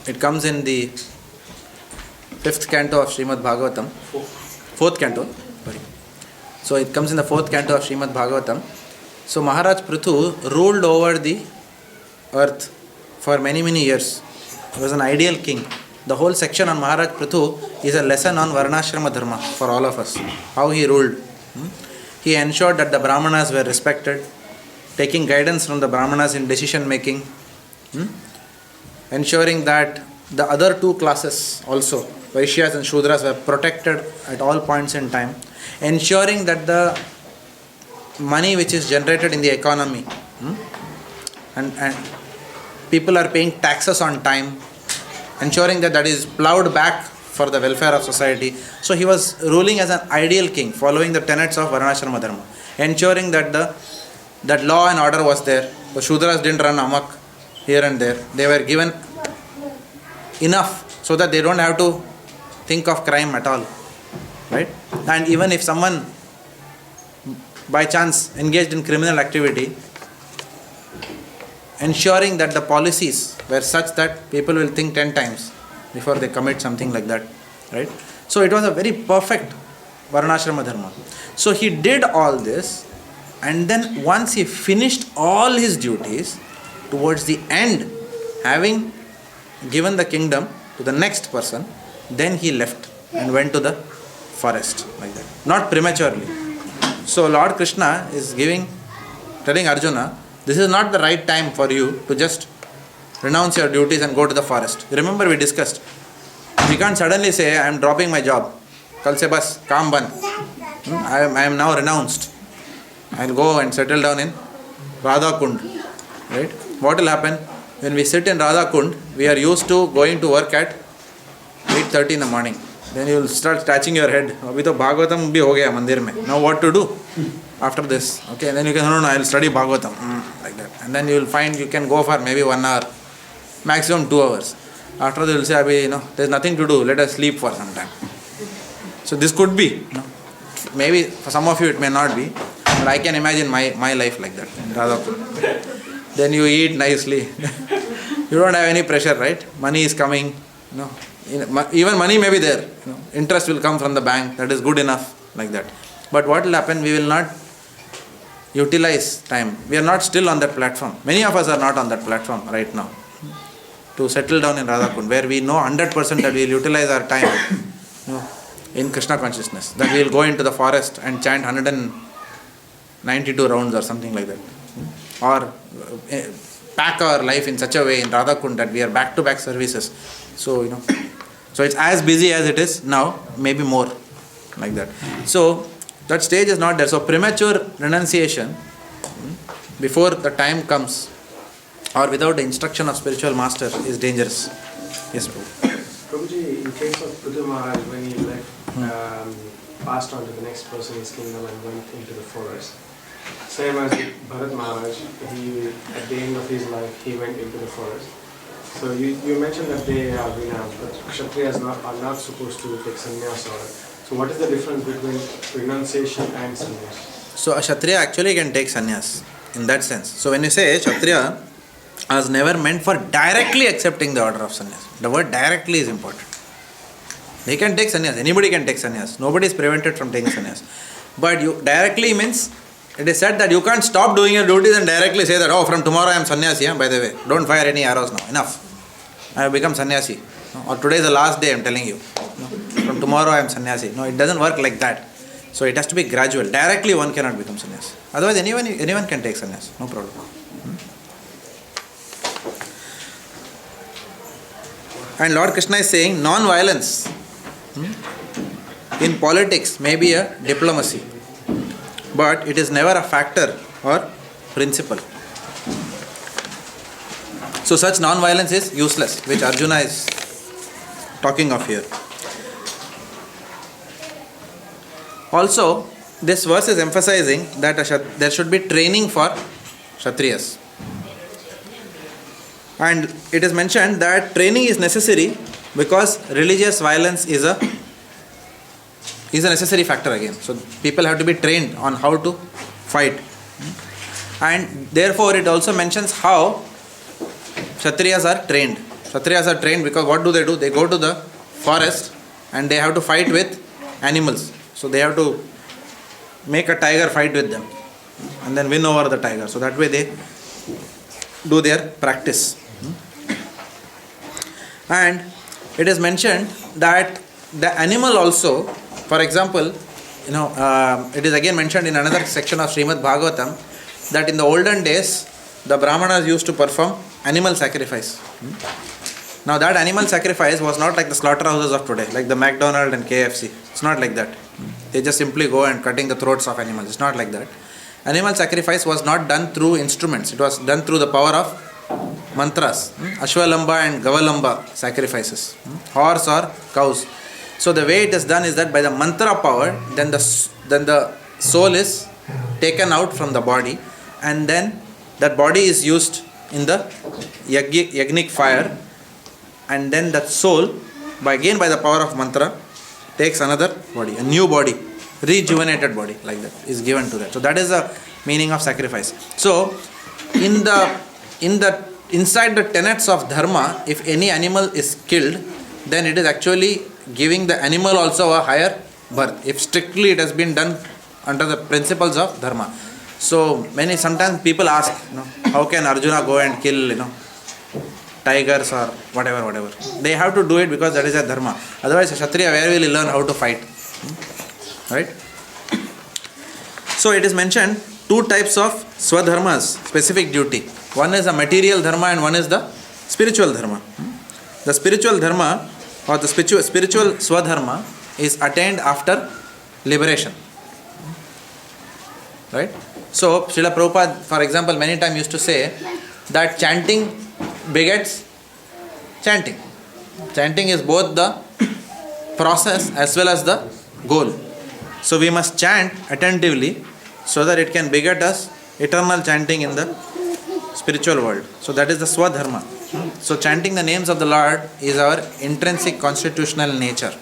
it comes in the 5th canto of Srimad Bhagavatam. 4th canto. Sorry. So it comes in the 4th canto of Srimad Bhagavatam. So Maharaj Prithu ruled over the earth for many years. He was an ideal king. The whole section on Maharaj Prithu is a lesson on Varnashrama Dharma for all of us. How he ruled. He ensured that the Brahmanas were respected, taking guidance from the Brahmanas in decision making, ensuring that the other two classes also, Vaishyas and Shudras, were protected at all points in time, ensuring that the money which is generated in the economy and people are paying taxes on time, ensuring that is plowed back for the welfare of society. So he was ruling as an ideal king, following the tenets of Varnashrama Dharma, ensuring that that law and order was there. The Shudras didn't run amok here and there. They were given enough so that they don't have to think of crime at all. Right? And even if someone by chance engaged in criminal activity, ensuring that the policies were such that people will think 10 times before they commit something like that. Right? So it was a very perfect Varnashrama Dharma. So he did all this, and then once he finished all his duties, towards the end, having given the kingdom to the next person, then he left and went to the forest like that. Not prematurely. So Lord Krishna is telling Arjuna, this is not the right time for you to just renounce your duties and go to the forest. Remember we discussed, we can't suddenly say, I am dropping my job. Kal se bas, kaam ban. I am now renounced. I will go and settle down in Radha Kund. Right? What will happen? When we sit in Radha Kund, we are used to going to work at 8:30 in the morning. Then you will start scratching your head. Abhi to Bhagavatam bhi ho gaya mandir mein. Now what to do after this? Okay, and then you can, no, I will study Bhagavatam. Like that. And then you will find you can go for maybe 1 hour, maximum 2 hours. After that you will say, Abhi, there is nothing to do, let us sleep for some time. So this could be. Maybe for some of you it may not be. But I can imagine my life like that in Radha Kund. Then you eat nicely. You don't have any pressure, right? Money is coming. Even money may be there. Interest will come from the bank. That is good enough, like that. But what will happen? We will not utilize time. We are not still on that platform. Many of us are not on that platform right now. To settle down in Radha Kund, where we know 100% that we will utilize our time in Krishna consciousness, that we will go into the forest and chant 192 rounds or something like that, or pack our life in such a way in Radhakund that we are back-to-back services. So so it's as busy as it is now, maybe more, like that. So that stage is not there. So premature renunciation before the time comes, or without the instruction of spiritual master, is dangerous. Yes, Prabhu. Prabhuji, in case of Prithu Maharaj, when he left, passed on to the next person in his kingdom and went into the forest. Same as Bharat Maharaj, at the end of his life, he went into the forest. So you mentioned that they are renounced, but Kshatriyas are not supposed to take sannyas. So what is the difference between renunciation and sannyas? So a Kshatriya actually can take sannyas in that sense. So when you say Kshatriya was never meant for directly accepting the order of sannyas. The word directly is important. They can take sannyas. Anybody can take sannyas. Nobody is prevented from taking sannyas. But you directly means, it is said that you can't stop doing your duties and directly say that, oh, from tomorrow I am sannyasi, by the way. Don't fire any arrows now. Enough. I have become sannyasi. Or today is the last day, I am telling you. From tomorrow I am sannyasi. No, it doesn't work like that. So it has to be gradual. Directly one cannot become sannyasi. Otherwise anyone can take sannyas. No problem. And Lord Krishna is saying non-violence in politics may be a diplomacy, but it is never a factor or principle. So such non-violence is useless, which Arjuna is talking of here. Also, this verse is emphasizing that there should be training for Kshatriyas. And it is mentioned that training is necessary because religious violence is a necessary factor again. So people have to be trained on how to fight. And therefore it also mentions how Kshatriyas are trained. Kshatriyas are trained because what do? They go to the forest and they have to fight with animals. So they have to make a tiger fight with them and then win over the tiger. So that way they do their practice. And it is mentioned that the animal also, for example, it is again mentioned in another section of Srimad Bhagavatam that in the olden days the Brahmanas used to perform animal sacrifice. Now that animal sacrifice was not like the slaughterhouses of today, like the McDonald's and KFC. It's not like that. They just simply go and cutting the throats of animals. It's not like that. Animal sacrifice was not done through instruments. It was done through the power of mantras, Ashwalamba and Gavalamba sacrifices, horse or cows. So the way it is done is that by the mantra power, then the soul is taken out from the body, and then that body is used in the yagnik fire, and then that soul, by the power of mantra, takes another body, a new body, rejuvenated body, like that is given to that. So that is the meaning of sacrifice. So inside the tenets of dharma, if any animal is killed, then it is actually giving the animal also a higher birth, if strictly it has been done under the principles of dharma. So sometimes people ask, how can Arjuna go and kill tigers or whatever. They have to do it because that is a dharma. Otherwise a Kshatriya, where will he learn how to fight? Right? So it is mentioned two types of swadharmas, specific duty. One is a material dharma and one is the spiritual dharma. The spiritual dharma or the spiritual swadharma is attained after liberation. Right? So Srila Prabhupada, for example, many times used to say that chanting begets chanting. Chanting is both the process as well as the goal. So we must chant attentively so that it can beget us eternal chanting in the spiritual world. So that is the swadharma. So chanting the names of the Lord is our intrinsic constitutional nature.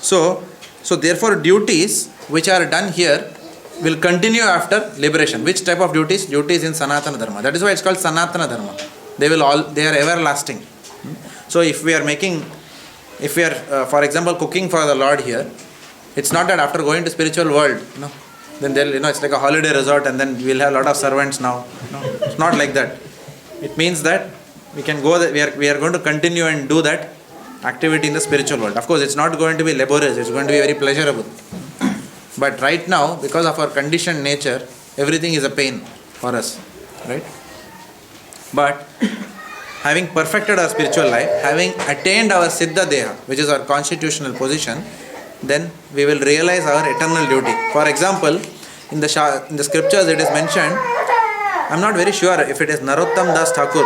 So therefore duties which are done here will continue after liberation. Which type of duties? Duties in Sanatana Dharma. That is why it's called Sanatana Dharma. They are everlasting. So if we are, for example, cooking for the Lord here, it's not that after going to spiritual world, then it's like a holiday resort and then we'll have a lot of servants now. No, it's not like that. It means that we can go, we are going to continue and do that activity in the spiritual world. Of course, it's not going to be laborious, it's going to be very pleasurable. But right now, because of our conditioned nature, everything is a pain for us, right? But having perfected our spiritual life, having attained our Siddha Deha, which is our constitutional position, then we will realize our eternal duty. For example, in the scriptures it is mentioned, I am not very sure if it is Narottam Das Thakur,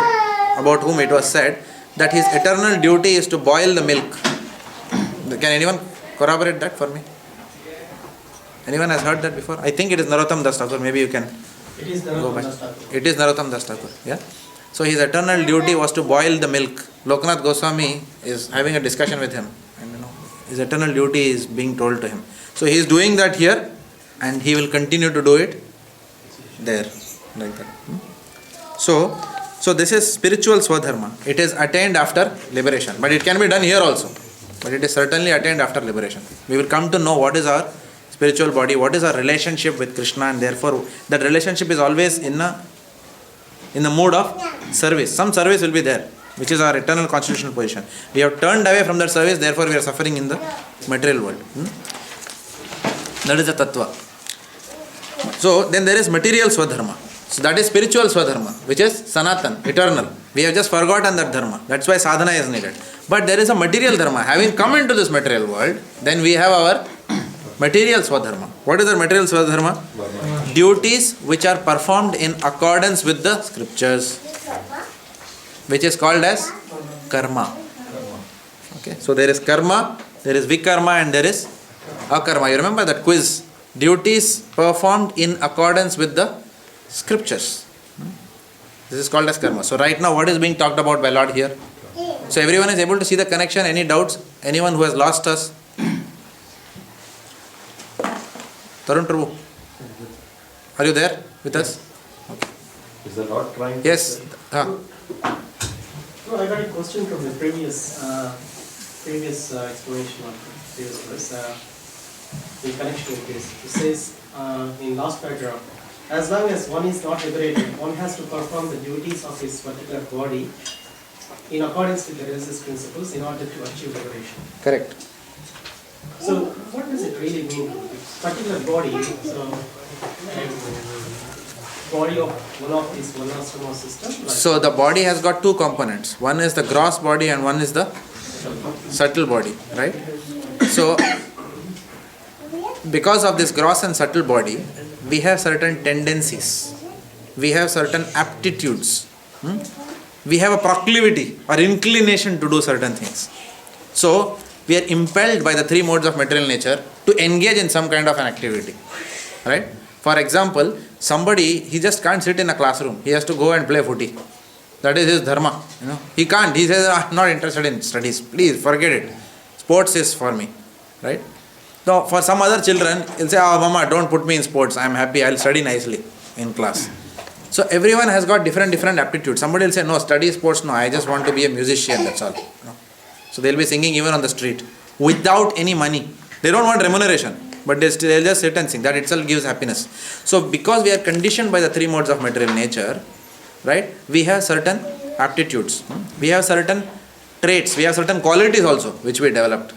about whom it was said, that his eternal duty is to boil the milk. Can anyone corroborate that for me? Anyone has heard that before? I think it is Narottam Das Thakur, maybe you can It is go back. Narottam Das Thakur. It is Narottam Das Thakur, yeah? So his eternal duty was to boil the milk. Lokanath Goswami is having a discussion with him, and his eternal duty is being told to him. So he is doing that here, and he will continue to do it there, like that. So this is spiritual Swadharma. It is attained after liberation, but it can be done here also. But it is certainly attained after liberation. We will come to know what is our spiritual body, what is our relationship with Krishna, and therefore that relationship is always in the mood of service. Some service will be there, which is our eternal constitutional position. We have turned away from that service, therefore we are suffering in the material world. That is the tattva. So then there is material Swadharma. So that is spiritual Swadharma, which is Sanatan, eternal. We have just forgotten that dharma. That's why sadhana is needed. But there is a material dharma. Having come into this material world, then we have our material Swadharma. What is our material Swadharma? Duties which are performed in accordance with the scriptures, which is called as karma. Okay, so there is karma, there is vikarma, and there is akarma. You remember that quiz? Duties performed in accordance with the scriptures. This is called as karma. So right now, what is being talked about by Lord here? So everyone is able to see the connection. Any doubts? Anyone who has lost us? Tarun Prabhu, are you there with us? Okay. Is the Lord trying? Yes. No, I got a question from the previous explanation of the previous verse. In connection with this, it says in last paragraph, as long as one is not liberated, one has to perform the duties of his particular body in accordance with the religious principles in order to achieve liberation. Correct. So, what does it really mean? Particular body, so body of one of these Varnashrama system? Like So the body has got two components. One is the gross body and one is the subtle body, right? So because of this gross and subtle body, we have certain tendencies, we have certain aptitudes, we have a proclivity or inclination to do certain things. So we are impelled by the three modes of material nature to engage in some kind of an activity, right? For example, somebody, he just can't sit in a classroom, he has to go and play footy. That is his dharma. He can't, he says, I'm not interested in studies, please forget it, sports is for me, right? So for some other children, he'll say, mama, don't put me in sports, I'm happy, I'll study nicely in class. So everyone has got different aptitudes. Somebody will say, no, study sports, no, I just want to be a musician, that's all. So they'll be singing even on the street without any money. They don't want remuneration, but they'll just sit and sing. That itself gives happiness. So because we are conditioned by the three modes of material nature, right, we have certain aptitudes, we have certain traits, we have certain qualities also which we developed.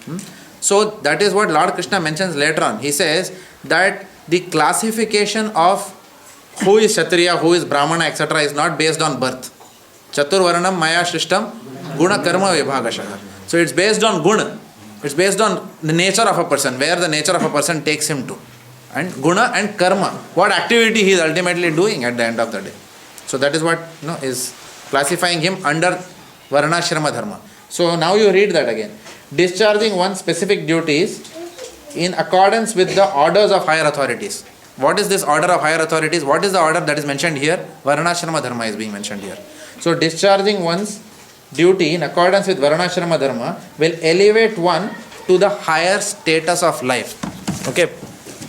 So that is what Lord Krishna mentions later on. He says that the classification of who is Kshatriya, who is Brahmana, etc. is not based on birth. Chaturvaranam maya shrishtam guna karma vibhagashaha. So it's based on guna. It's based on the nature of a person, where the nature of a person takes him to. And guna and karma, what activity he is ultimately doing at the end of the day. So that is what is classifying him under Varnashrama dharma. So now you read that again. Discharging one's specific duties in accordance with the orders of higher authorities. What is this order of higher authorities? What is the order that is mentioned here? Varnashrama dharma is being mentioned here. So discharging one's duty in accordance with Varnashrama dharma will elevate one to the higher status of life. Okay,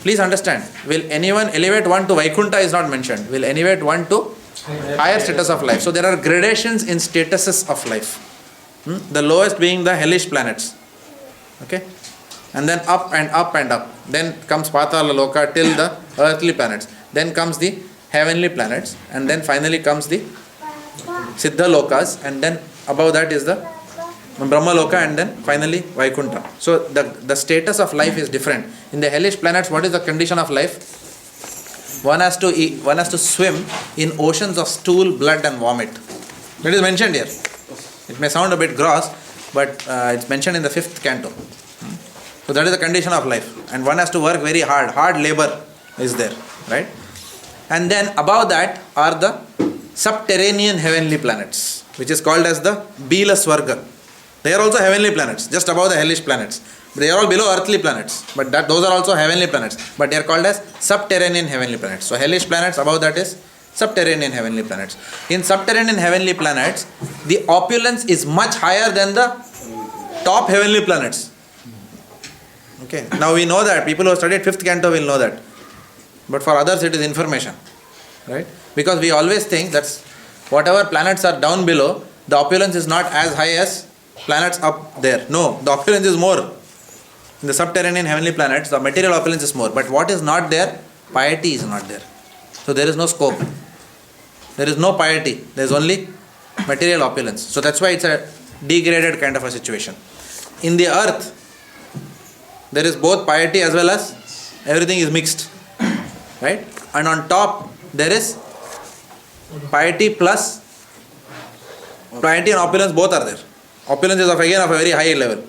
please understand. Will anyone elevate one to Vaikuntha is not mentioned. Will elevate one to higher status of life. So there are gradations in statuses of life. The lowest being the hellish planets. Okay, and then up and up and up. Then comes Patala Loka till the earthly planets. Then comes the heavenly planets, and then finally comes the Siddha Lokas, and then above that is the Brahmaloka and then finally Vaikuntha. So the status of life is different. In the hellish planets, what is the condition of life? One has to eat, one has to swim in oceans of stool, blood and vomit. That is mentioned here. It may sound a bit gross, but it's mentioned in the 5th canto. So that is the condition of life. And one has to work very hard. Hard labor is there, right? And then above that are the subterranean heavenly planets, which is called as the Bila Swarga. They are also heavenly planets, just above the hellish planets. They are all below earthly planets, but those are also heavenly planets. But they are called as subterranean heavenly planets. So hellish planets, above that is subterranean heavenly planets. In subterranean heavenly planets, the opulence is much higher than the top heavenly planets. Okay, now we know that. People who have studied 5th canto will know that. But for others it is information. Right? Because we always think that whatever planets are down below, the opulence is not as high as planets up there. No, the opulence is more. In the subterranean heavenly planets, the material opulence is more. But what is not there? Piety is not there. So there is no scope. There is no piety. There is only material opulence. So that's why it's a degraded kind of a situation. In the earth, there is both piety as well as everything is mixed. Right? And on top, there is piety plus piety and opulence, both are there. Opulence is of a very high level.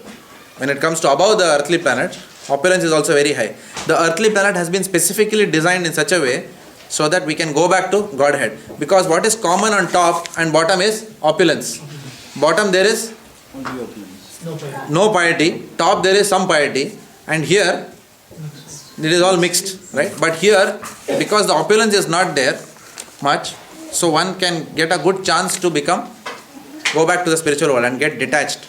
When it comes to above the earthly planet, opulence is also very high. The earthly planet has been specifically designed in such a way so that we can go back to Godhead. Because what is common on top and bottom is opulence. Bottom there is no piety. Top there is some piety. And here it is all mixed, right? But here, because the opulence is not there much, so one can get a good chance to go back to the spiritual world and get detached.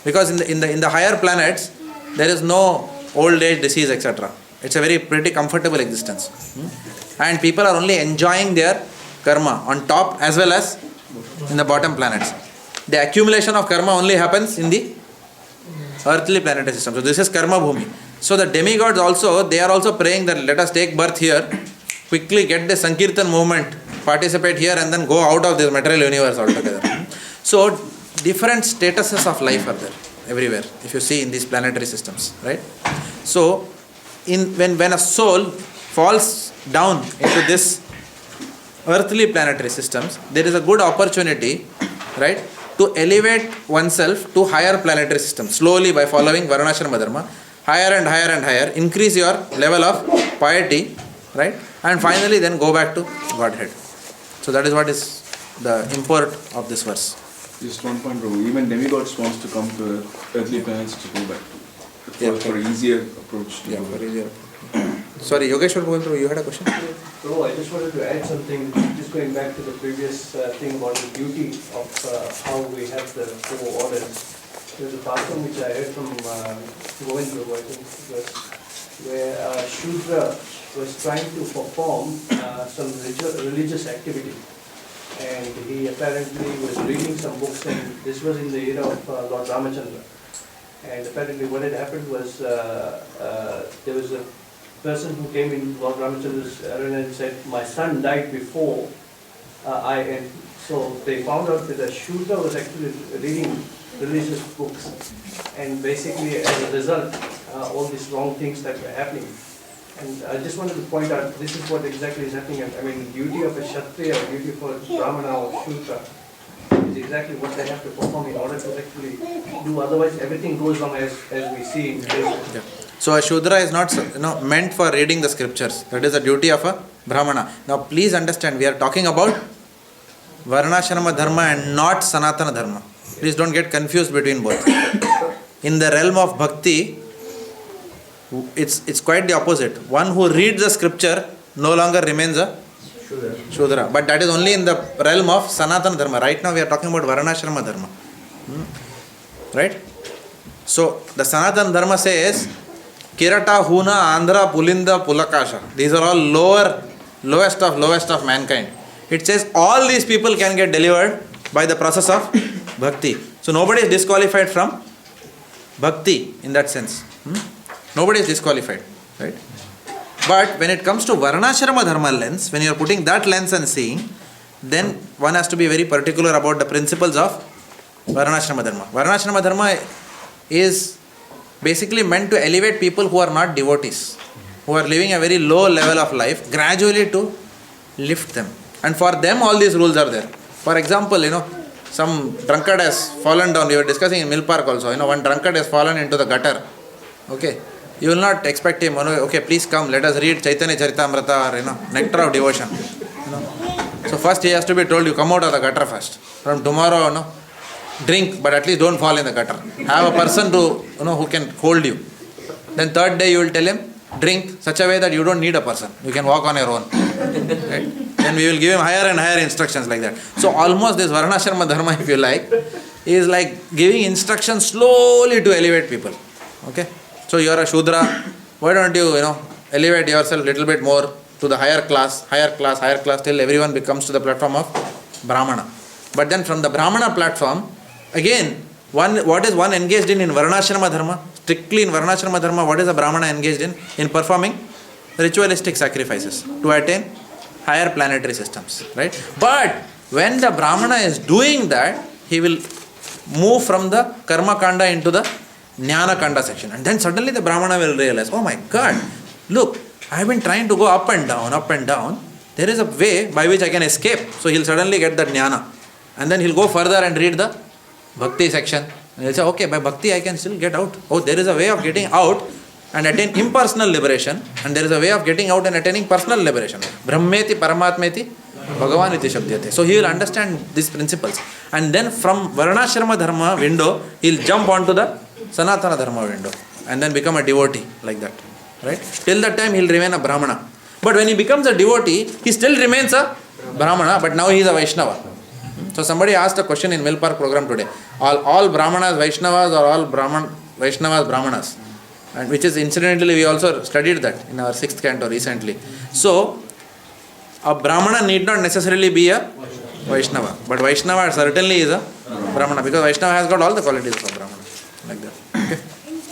Because in the higher planets, there is no old age, disease, etc. It's a pretty comfortable existence. And people are only enjoying their karma on top as well as in the bottom planets. The accumulation of karma only happens in the earthly planetary system. So this is karma bhumi. So the demigods also, they are also praying that let us take birth here, quickly get the Sankirtan movement, participate here and then go out of this material universe altogether. So different statuses of life are there everywhere, if you see in these planetary systems, right? So when a soul falls down into this earthly planetary systems, there is a good opportunity, right, to elevate oneself to higher planetary systems, slowly by following Varnashrama Dharma, higher and higher and higher, increase your level of piety, right, and finally then go back to Godhead. So that is what is the import of this verse. Just one point, Prabhu. Even demigods wants to come to earthly planets to go back to. For easier approach. For easier approach. Sorry, Yogeshwar Prabhu, you had a question? Bro, I just wanted to add something, just going back to the previous thing about the beauty of how we have the 4 orders. There's a pasuk which I heard from Govind Prabhu, I think it was, where Shudra was trying to perform some religious activity. And he apparently was reading some books, and this was in the era of Lord Ramachandra. And apparently what had happened was there was a person who came in Lord Ramachandra's arena and said, my son died before and so they found out that the Shudra was actually reading religious books. And basically as a result, all these wrong things that were happening. And I just wanted to point out, this is what exactly is happening. I mean, the duty of a Kshatriya, duty for Brahmana or Shudra, is exactly what they have to perform in order to actually do. Otherwise, everything goes wrong as we see in this. So a Shudra is not meant for reading the scriptures. That is the duty of a Brahmana. Now please understand, we are talking about Varnashrama Dharma and not Sanatana Dharma. Please don't get confused between both. In the realm of Bhakti, it's quite the opposite. One who reads the scripture no longer remains a Shudra. But that is only in the realm of Sanatana Dharma. Right now we are talking about Varnashrama Dharma. Right? So the Sanatana Dharma says, Kirata, Huna, Andhra, Pulinda, Pulakasha. These are all lowest of mankind. It says all these people can get delivered by the process of Bhakti. So nobody is disqualified from Bhakti in that sense. Nobody is disqualified, right? But when it comes to Varnashrama Dharma lens, when you are putting that lens and seeing, then one has to be very particular about the principles of Varnashrama Dharma. Varnashrama Dharma is basically meant to elevate people who are not devotees, who are living a very low level of life, gradually to lift them. And for them all these rules are there. For example, some drunkard has fallen down. We were discussing in Mill Park also. One drunkard has fallen into the gutter. Okay. You will not expect him, okay, please come, let us read Chaitanya Charitamrita or, nectar of devotion. So first he has to be told, you come out of the gutter first. From tomorrow, drink, but at least don't fall in the gutter. Have a person who can hold you. Then third day you will tell him, drink such a way that you don't need a person. You can walk on your own. Right? Then we will give him higher and higher instructions like that. So almost this Varnashrama Dharma, if you like, is like giving instructions slowly to elevate people. Okay? So you are a Shudra, why don't you, elevate yourself a little bit more to the higher class, till everyone becomes to the platform of Brahmana. But then from the Brahmana platform, again, what is one engaged in Varnashrama Dharma? Strictly in Varnashrama Dharma, what is a Brahmana engaged in? In performing ritualistic sacrifices to attain higher planetary systems. Right? But when the Brahmana is doing that, he will move from the Karma Kanda into the Jnana Kanda section. And then suddenly the Brahmana will realize, oh my God, look, I have been trying to go up and down. There is a way by which I can escape. So he'll suddenly get the Jnana. And then he'll go further and read the Bhakti section. And he'll say, okay, by Bhakti I can still get out. Oh, there is a way of getting out and attain impersonal liberation. And there is a way of getting out and attaining personal liberation. Brahmeti Paramatmeti Bhagavan iti Shabdyate. So he will understand these principles. And then from Varnashrama Dharma window, he'll jump onto the Sanatana Dharma window and then become a devotee like that. Right? Till that time he'll remain a Brahmana. But when he becomes a devotee, he still remains a Brahmana, but now he is a Vaishnava. So somebody asked a question in Mill Park program today. All Brahmanas Vaishnavas or all Vaishnavas Brahmanas? And which is incidentally we also studied that in our 6th canto recently. So a Brahmana need not necessarily be a Vaishnava. But Vaishnava certainly is a Brahmana because Vaishnava has got all the qualities of a Brahmana. Like that. Okay.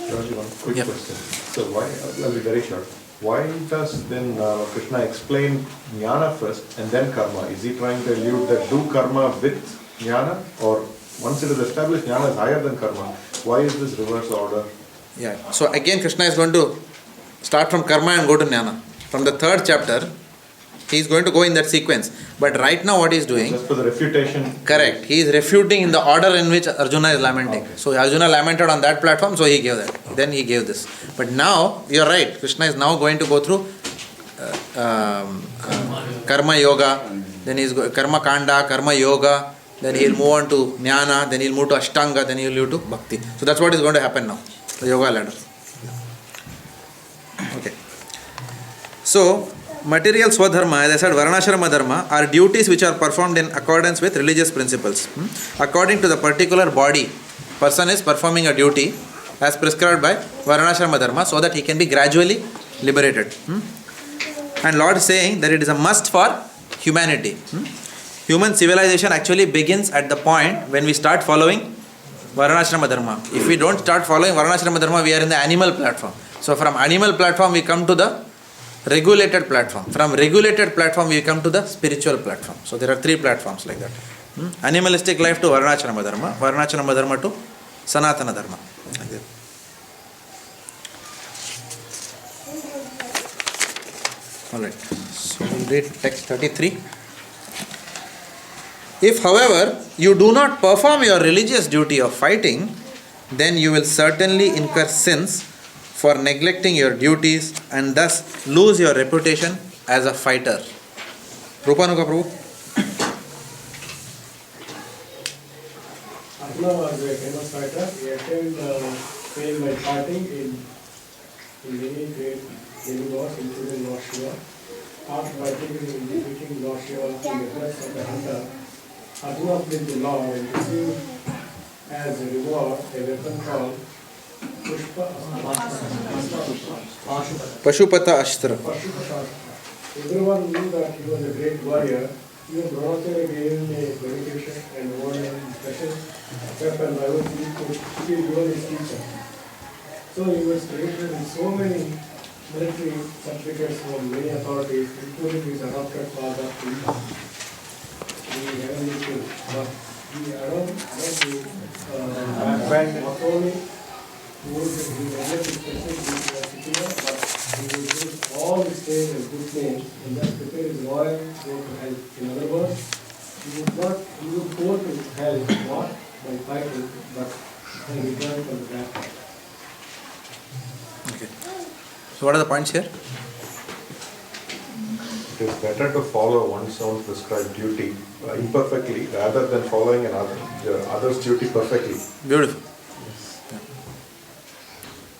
George, one quick question. So why, I'll be very short. Why does then Krishna explain jnana first and then karma? Is he trying to allude that do karma with jnana? Or once it is established, jnana is higher than karma. Why is this reverse order? Yeah. So again Krishna is going to start from karma and go to jnana. From the 3rd chapter, he is going to go in that sequence. But right now what he is doing... Just for the refutation. Correct. He is refuting in the order in which Arjuna is lamenting. Okay. So Arjuna lamented on that platform, so he gave that. Okay. Then he gave this. But now, you are right, Krishna is now going to go through Karma Yoga, then he is Karma Kanda, Karma Yoga, then he will move on to Jnana, then he will move to Ashtanga, then he will move to Bhakti. So that's what is going to happen now, the Yoga ladder. Okay. So, material Swadharma, as I said, Varnashrama Dharma are duties which are performed in accordance with religious principles. According to the particular body, person is performing a duty as prescribed by Varnashrama Dharma so that he can be gradually liberated. And Lord is saying that it is a must for humanity. Human civilization actually begins at the point when we start following Varnashrama Dharma. If we don't start following Varnashrama Dharma, we are in the animal platform. So from animal platform we come to the regulated platform. From regulated platform we come to the spiritual platform. So there are 3 platforms like that. Animalistic life to Varnashrama Dharma, Varnashrama Dharma to Sanatana Dharma. Like that. Alright, so we'll read text 33. If, however, you do not perform your religious duty of fighting, then you will certainly incur sins for neglecting your duties and thus lose your reputation as a fighter. Rupanuga Prabhu. Arjuna was a famous fighter. He attained fame by fighting in many great demigods, including Lord Shiva. After fighting and defeating Lord Shiva in the presence of the hunter, Arjuna played the Lord and received as a reward a weapon called Pashupata Ashtra. Everyone knew that he was a great warrior. Even Dronacharya gave him a dedication and awarded him special weapon by which he could still even his teacher. So he was credited with so many military certificates from many authorities, including his adopted father, the heavenly king. But he adopted ceremony, he would neglect his specific duty as but he would use all his fame and good name and thus prepare his royal road to hell. In other words, he would go to hell not by fighting, but by return from the black path. Okay. So what are the points here? It is better to follow one's own prescribed duty imperfectly rather than following other's duty perfectly. Beautiful. Yeah.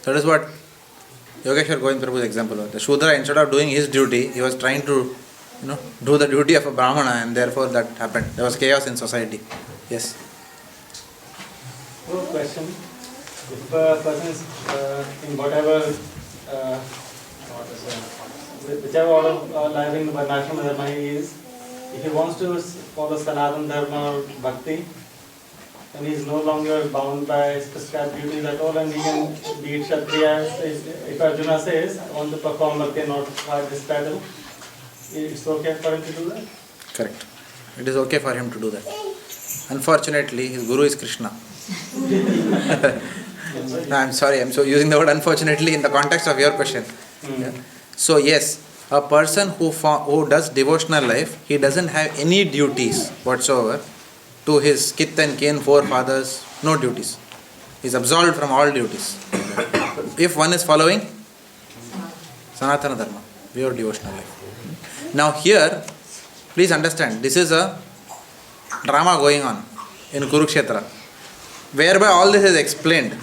That is what Yogeshwar Govind Prabhu's example was. The Shudra, instead of doing his duty, he was trying to, do the duty of a Brahmana, and therefore that happened. There was chaos in society. Yes. Good question. If a person is in whatever, whichever order of life in Varnashrama Dharma he is, if he wants to follow Sanatana Dharma or Bhakti, then he is no longer bound by prescribed duties at all, and he can be Kshatriya. If Arjuna says, I want to perform Bhakti and not fight this battle, it's okay for him to do that? Correct. It is okay for him to do that. Unfortunately, his guru is Krishna. No, I'm sorry, I'm so using the word unfortunately in the context of your question. Yeah. So yes, a person who does devotional life, he doesn't have any duties whatsoever to his kith and kin, forefathers, no duties. He is absolved from all duties. If one is following Sanatana Dharma, pure devotional life. Now here, please understand, this is a drama going on in Kurukshetra, whereby all this is explained.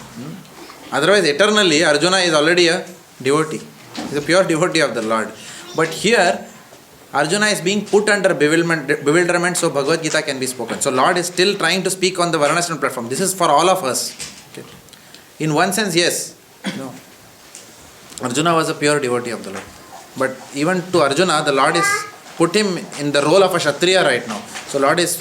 Otherwise, eternally, Arjuna is already a devotee. He is a pure devotee of the Lord. But here, Arjuna is being put under bewilderment so Bhagavad Gita can be spoken. So Lord is still trying to speak on the Varnashram platform. This is for all of us. Okay. In one sense, yes. No. Arjuna was a pure devotee of the Lord. But even to Arjuna, the Lord is put him in the role of a Kshatriya right now. So Lord is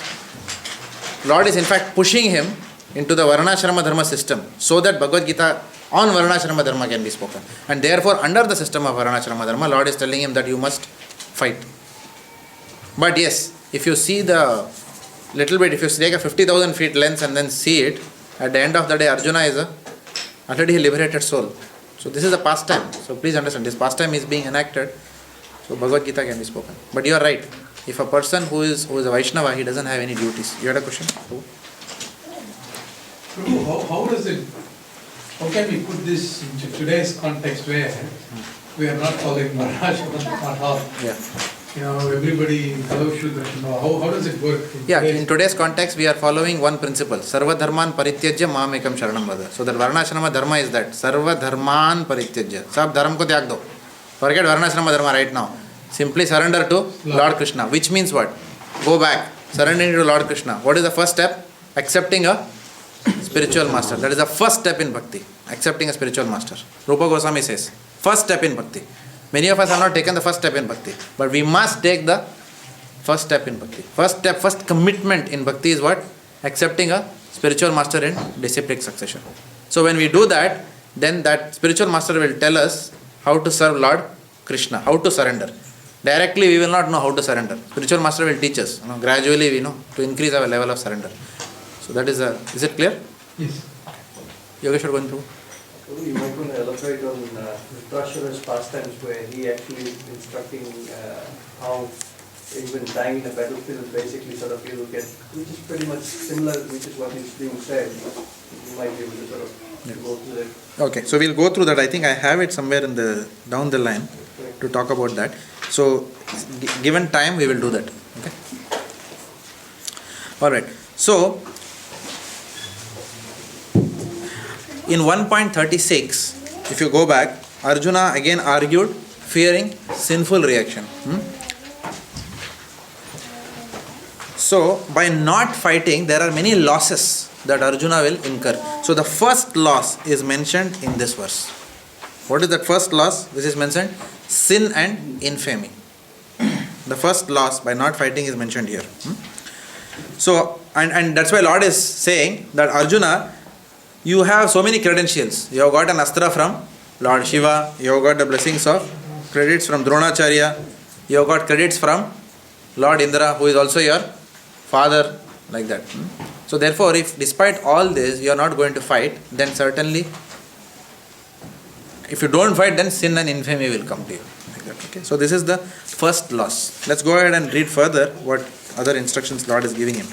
in fact pushing him into the Varnashrama Dharma system so that Bhagavad Gita on Varnashrama Dharma can be spoken. And therefore, under the system of Varnashrama Dharma, Lord is telling him that you must fight. But yes, if you see the little bit, if you take a 50,000 feet lens and then see it, at the end of the day, Arjuna is already a liberated soul. So this is a pastime. So please understand, this pastime is being enacted, so Bhagavad Gita can be spoken. But you are right. If a person who is a Vaishnava, he doesn't have any duties. You had a question? Prabhu, how can we put this into today's context where we are not following Varnashrama at all? Yeah. Everybody, how does it work? In today's context, we are following one principle. Sarva dharman parityajya maam ekam sharanam vada. So that Varnashrama Dharma is that. Sarva dharman parityajya. Sab dharma ko tyag do. Forget Varnashrama Dharma right now. Simply surrender to Lord Krishna. Which means what? Go back. Surrendering to Lord Krishna. What is the first step? Accepting a spiritual master. That is the first step in bhakti. Accepting a spiritual master. Rupa Goswami says, first step in bhakti. Many of us have not taken the first step in bhakti. But we must take the first step in bhakti. First commitment in bhakti is what? Accepting a spiritual master in disciplic succession. So when we do that, then that spiritual master will tell us how to serve Lord Krishna, how to surrender. Directly we will not know how to surrender. Spiritual master will teach us. Gradually we know to increase our level of surrender. So that is it clear? Yes. Yogeshwar Govind Prabhu. You might want to elaborate on Dhritarashtra's pastimes where he actually is instructing how even dying in a battlefield basically sort of you will get, which is pretty much similar, which is what is being said. You might be able to sort of go through that. Okay, so we'll go through that. I think I have it somewhere down the line to talk about that. So given time we will do that. Okay. Alright. So in 1.36, if you go back, Arjuna again argued fearing sinful reaction. So by not fighting, there are many losses that Arjuna will incur. So the first loss is mentioned in this verse. What is that first loss which is mentioned? Sin and infamy. The first loss by not fighting is mentioned here. So and that's why Lord is saying that Arjuna, you have so many credentials. You have got an astra from Lord Shiva. You have got the blessings of credits from Dronacharya. You have got credits from Lord Indra, who is also your father, like that. So therefore, if despite all this you are not going to fight, then certainly, if you don't fight, then sin and infamy will come to you. Like that, okay? So this is the first loss. Let's go ahead and read further what other instructions Lord is giving him.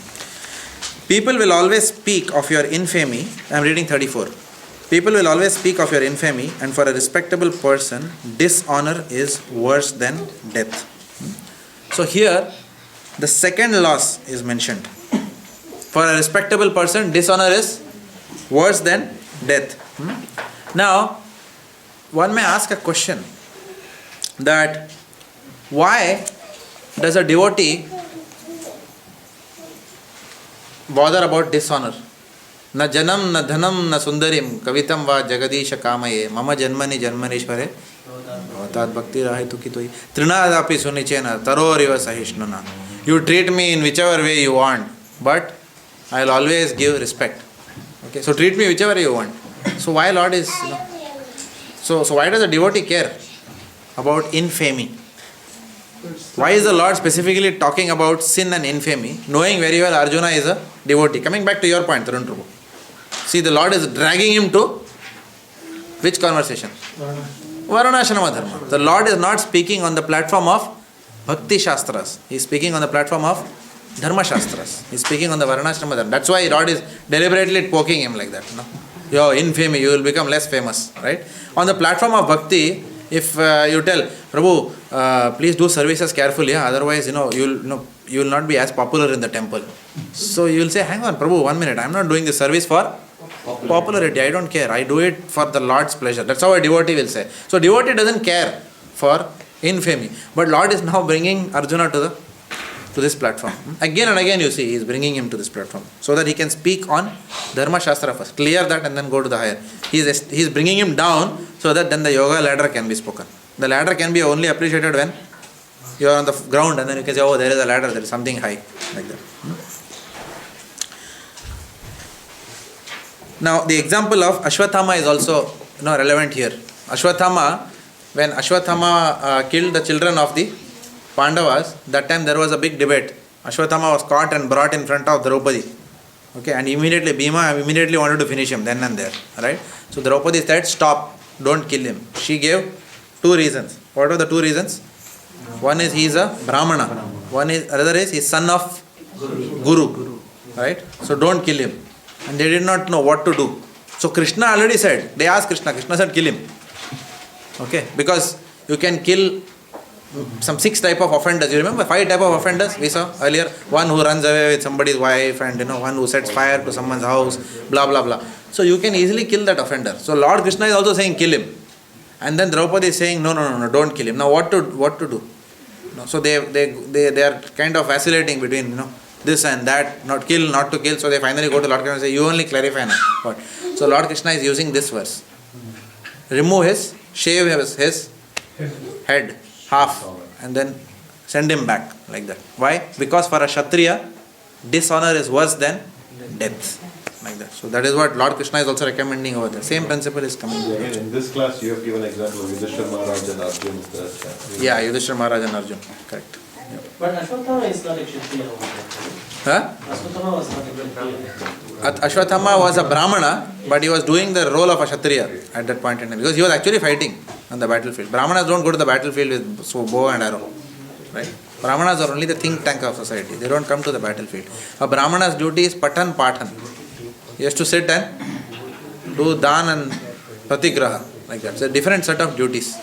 People will always speak of your infamy. I am reading 34. People will always speak of your infamy, and for a respectable person, dishonor is worse than death. So here, the second loss is mentioned. For a respectable person, dishonor is worse than death. Now, one may ask a question that why does a devotee bother about dishonor? Na janam, na dhanam, na sundarim, kavitam va jagadisha kamaye, mama janmani janmanishvare, bhavat bhakti rahetu kitoi, trinadapi sunichena, taroriva sahishnuna. You treat me in whichever way you want, but I will always give respect. Okay, so treat me whichever you want. So why Lord is, so why does a devotee care about infamy? Why is the Lord specifically talking about sin and infamy, knowing very well Arjuna is a devotee? Coming back to your point, Tarun Prabhu. See, the Lord is dragging him to which conversation? Varunashrama Dharma. The Lord is not speaking on the platform of Bhakti Shastras. He is speaking on the platform of Dharma Shastras. He is speaking on the Varunashrama Dharma. That's why Lord is deliberately poking him like that. No? Your infamy, you will become less famous. Right? On the platform of Bhakti, if you tell, Prabhu, please do services carefully, otherwise, you will not be as popular in the temple. So you will say, hang on, Prabhu, 1 minute, I am not doing this service for popularity. I don't care. I do it for the Lord's pleasure. That's how a devotee will say. So devotee doesn't care for infamy. But Lord is now bringing Arjuna to this platform. Again and again you see, he is bringing him to this platform so that he can speak on Dharma Shastra first. Clear that and then go to the higher. He is bringing him down so that then the yoga ladder can be spoken. The ladder can be only appreciated when you are on the ground and then you can say, oh, there is a ladder, there is something high. Like that. Now the example of Ashwathama is also relevant here. Ashwathama, when Ashwathama killed the children of the Pandavas, that time there was a big debate. Ashwathama was caught and brought in front of Draupadi. Okay, and immediately Bhima immediately wanted to finish him then and there. Right? So Draupadi said, stop, don't kill him. She gave 2 reasons. What are the 2 reasons? One is he is a Brahmana. Another is he is son of Guru. Right? So don't kill him. And they did not know what to do. So Krishna already said, they asked Krishna said kill him. Okay, because you can kill some 6 type of offenders. You remember 5 type of offenders we saw earlier? One who runs away with somebody's wife, and one who sets fire to someone's house, blah blah blah. So you can easily kill that offender. So Lord Krishna is also saying kill him. And then Draupadi is saying no, don't kill him. Now what to do? No, so they are kind of vacillating between this and that, not kill, not to kill. So they finally go to Lord Krishna and say, you only clarify now. What? So Lord Krishna is using this verse. Shave his head half and then send him back like that. Why? Because for a Kshatriya, dishonor is worse than death. Like that. So that is what Lord Krishna is also recommending over there. Same principle is coming. Again, in this class you have given an example of Yudhishthira Maharaj and Arjun. Yeah, Yudhishthira Maharaj and Arjun. Correct. Yeah. But Ashwatthama is not a Kshatriya. Huh? Ashwatthama was not a Kshatriya. Ashwathama was a Brahmana, but he was doing the role of a Kshatriya at that point in time because he was actually fighting on the battlefield. Brahmanas don't go to the battlefield with bow and arrow. Right? Brahmanas are only the think tank of society. They don't come to the battlefield. A Brahmana's duty is patan pathan. He has to sit and do dan and pratigraha. Like that. It's a different set of duties.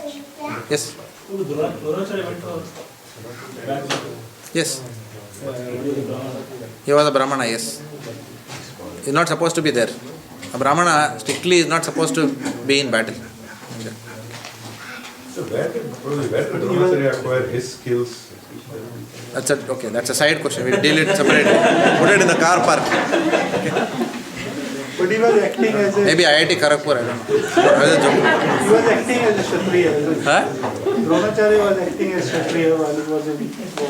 Yes? Yes. He was a Brahmana, yes. He is not supposed to be there. A Brahmana strictly is not supposed to be in battle. So where did Dronacharya acquire his skills? That's a side question. We'll deal it separately. Put it in the car park. Okay. But he was acting as a... Maybe IIT Kharagpur, I don't know. He was acting as a Kshatriya. Huh? Dronacharya was acting as Kshatriya while he was in...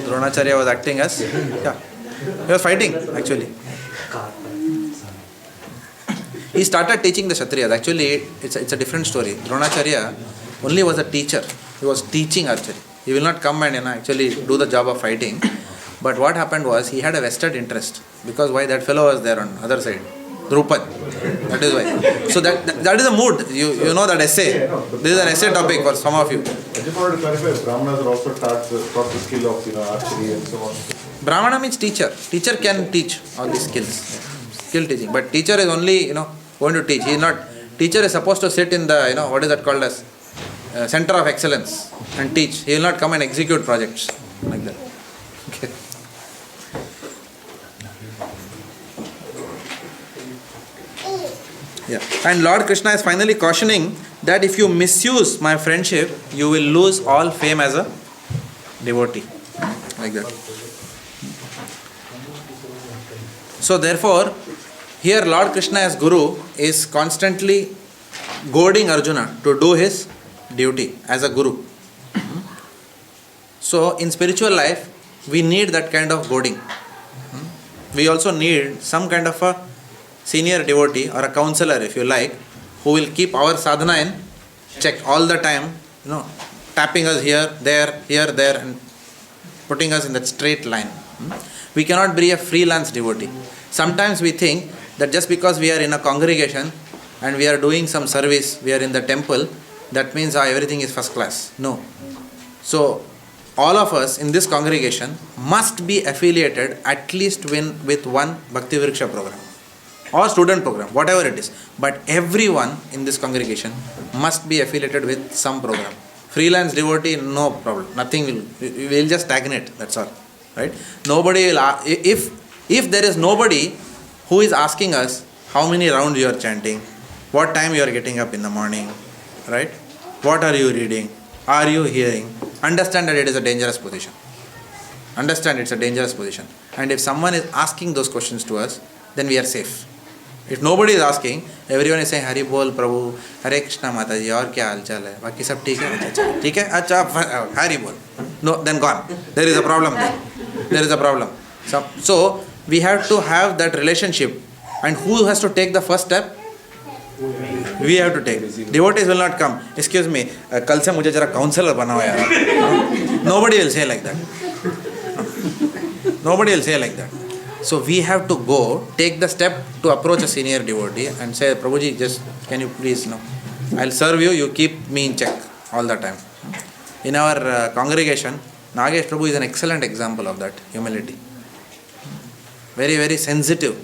Dronacharya was acting as... Yeah. He was fighting, actually. He started teaching the Kshatriyas. Actually, it's a different story. Dronacharya only was a teacher. He was teaching archery. He will not come and actually do the job of fighting. But what happened was he had a vested interest, because why? That fellow was there on other side, Drupad. That is why. So that is a mood. You know that essay. This is an essay topic for some of you. I just wanted to clarify, Brahmanas are also taught the skill of archery and so on. Brahmana means teacher. Teacher can teach all these skills. Skill teaching. But teacher is only, going to teach. He is not. Teacher is supposed to sit in the, what is that called as? Center of excellence and teach. He will not come and execute projects like that. Okay. Yeah. And Lord Krishna is finally cautioning that if you misuse my friendship, you will lose all fame as a devotee. Like that. So therefore, here Lord Krishna as Guru is constantly goading Arjuna to do his duty as a Guru. So in spiritual life, we need that kind of goading. We also need some kind of a senior devotee or a counselor, if you like, who will keep our sadhana in check all the time, tapping us here, there, and putting us in that straight line. We cannot be a freelance devotee. Sometimes we think that just because we are in a congregation and we are doing some service, we are in the temple, that means everything is first class. No. So, all of us in this congregation must be affiliated at least with one Bhakti Vriksha program or student program, whatever it is. But everyone in this congregation must be affiliated with some program. Freelance devotee, no problem. Nothing will just stagnate. That's all. Right? Nobody will. If there is nobody who is asking us how many rounds you are chanting, what time you are getting up in the morning, right? What are you reading? Are you hearing? Understand that it is a dangerous position. Understand it's a dangerous position. And if someone is asking those questions to us, then we are safe. If nobody is asking, everyone is saying Hari Bol Prabhu, Hare Krishna Mataji, aur kya hal chal hai? Baki sab theek hai? Theek hai? Acha, Hari Bol. No, then gone. There is a problem there. There is a problem. So we have to have that relationship. And who has to take the first step? We have to take. Devotees will not come. Excuse me, kal se mujhe jara counselor banao yaar. Nobody will say like that. Nobody will say like that. So we have to go, take the step to approach a senior devotee and say, Prabhuji, just can you please, I'll serve you, you keep me in check all the time. In our congregation, Nagesh Prabhu is an excellent example of that, humility. Very, very sensitive,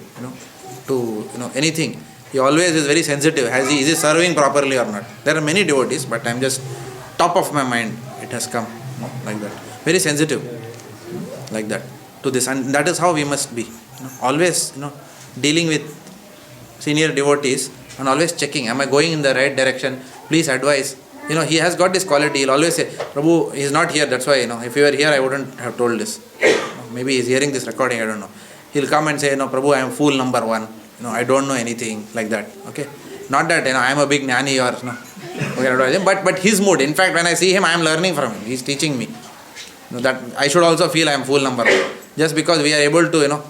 to anything. He always is very sensitive. Is he serving properly or not? There are many devotees, but I'm just top of my mind. It has come like that. Very sensitive, like that. To this, and that is how we must be. Always, dealing with senior devotees and always checking. Am I going in the right direction? Please advise. He has got this quality. He'll always say, Prabhu, he is not here. That's why, if he were here, I wouldn't have told this. Maybe he's hearing this recording. I don't know. He'll come and say, Prabhu, I am fool number one. I don't know anything like that. Okay. Not that, I am a big jnani or no. But his mood. In fact, when I see him, I am learning from him. He's teaching me. That I should also feel I am fool number one. Just because we are able to,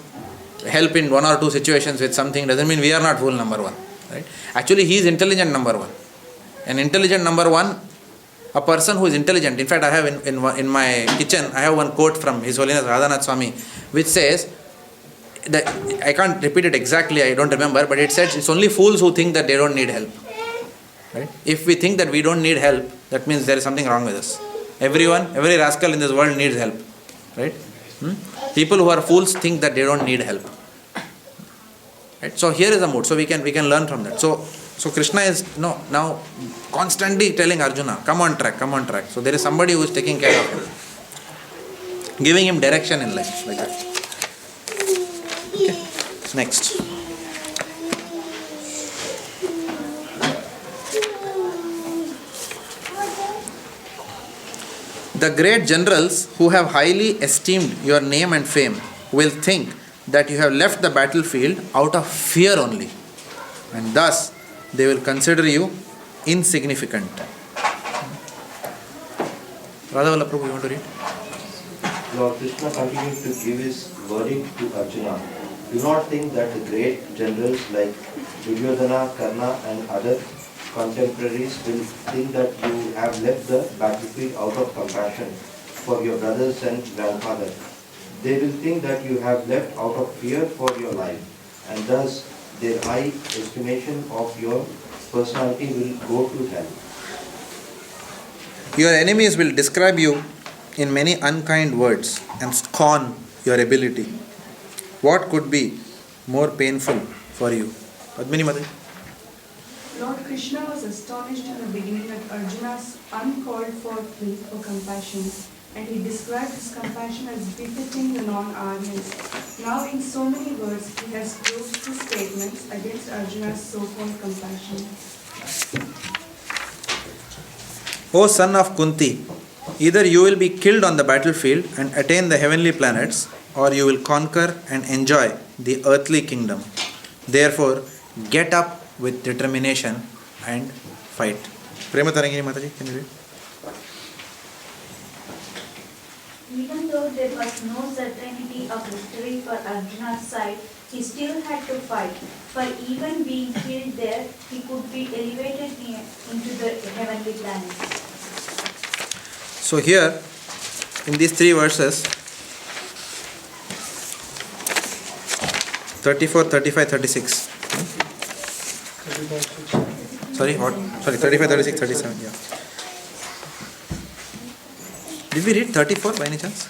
help in one or two situations with something doesn't mean we are not fool number one. Right? Actually, he is intelligent number one. An intelligent number one, a person who is intelligent. In fact, I have in my kitchen, I have one quote from His Holiness Radhanath Swami, which says, that I can't repeat it exactly, I don't remember, but it says it's only fools who think that they don't need help. Right? If we think that we don't need help, that means there is something wrong with us. Every rascal in this world needs help. Right? People who are fools think that they don't need help. Right? So here is the mood. So we can learn from that. So Krishna is now constantly telling Arjuna, come on track. So there is somebody who is taking care of him, giving him direction in life, like that. Okay. Next. The great generals who have highly esteemed your name and fame will think that you have left the battlefield out of fear only, and thus they will consider you insignificant. Radhavalla Prabhu, you want to read? Lord Krishna continued to give his verdict to Arjuna. Do not think that the great generals like Duryodhana, Karna and other contemporaries will think that you have left the battlefield out of compassion for your brothers and grandfather. They will think that you have left out of fear for your life, and thus their high estimation of your personality will go to hell. Your enemies will describe you in many unkind words and scorn your ability. What could be more painful for you? Padmini Mataji. Lord Krishna was astonished in the beginning at Arjuna's uncalled for plea for compassion, and he described his compassion as befitting the non-Aryans. Now in so many words, he has proved his statements against Arjuna's so-called compassion. O son of Kunti, either you will be killed on the battlefield and attain the heavenly planets, or you will conquer and enjoy the earthly kingdom. Therefore, get up with determination and fight. Prema Tarangini Mataji, can you read? Even though there was no certainty of victory for Arjuna's side, he still had to fight. For even being killed there, he could be elevated into the heavenly planets. So here, in these three verses, 34, 35, 36. Sorry, what? Sorry, 35, 36, 37, yeah. Did we read 34 by any chance?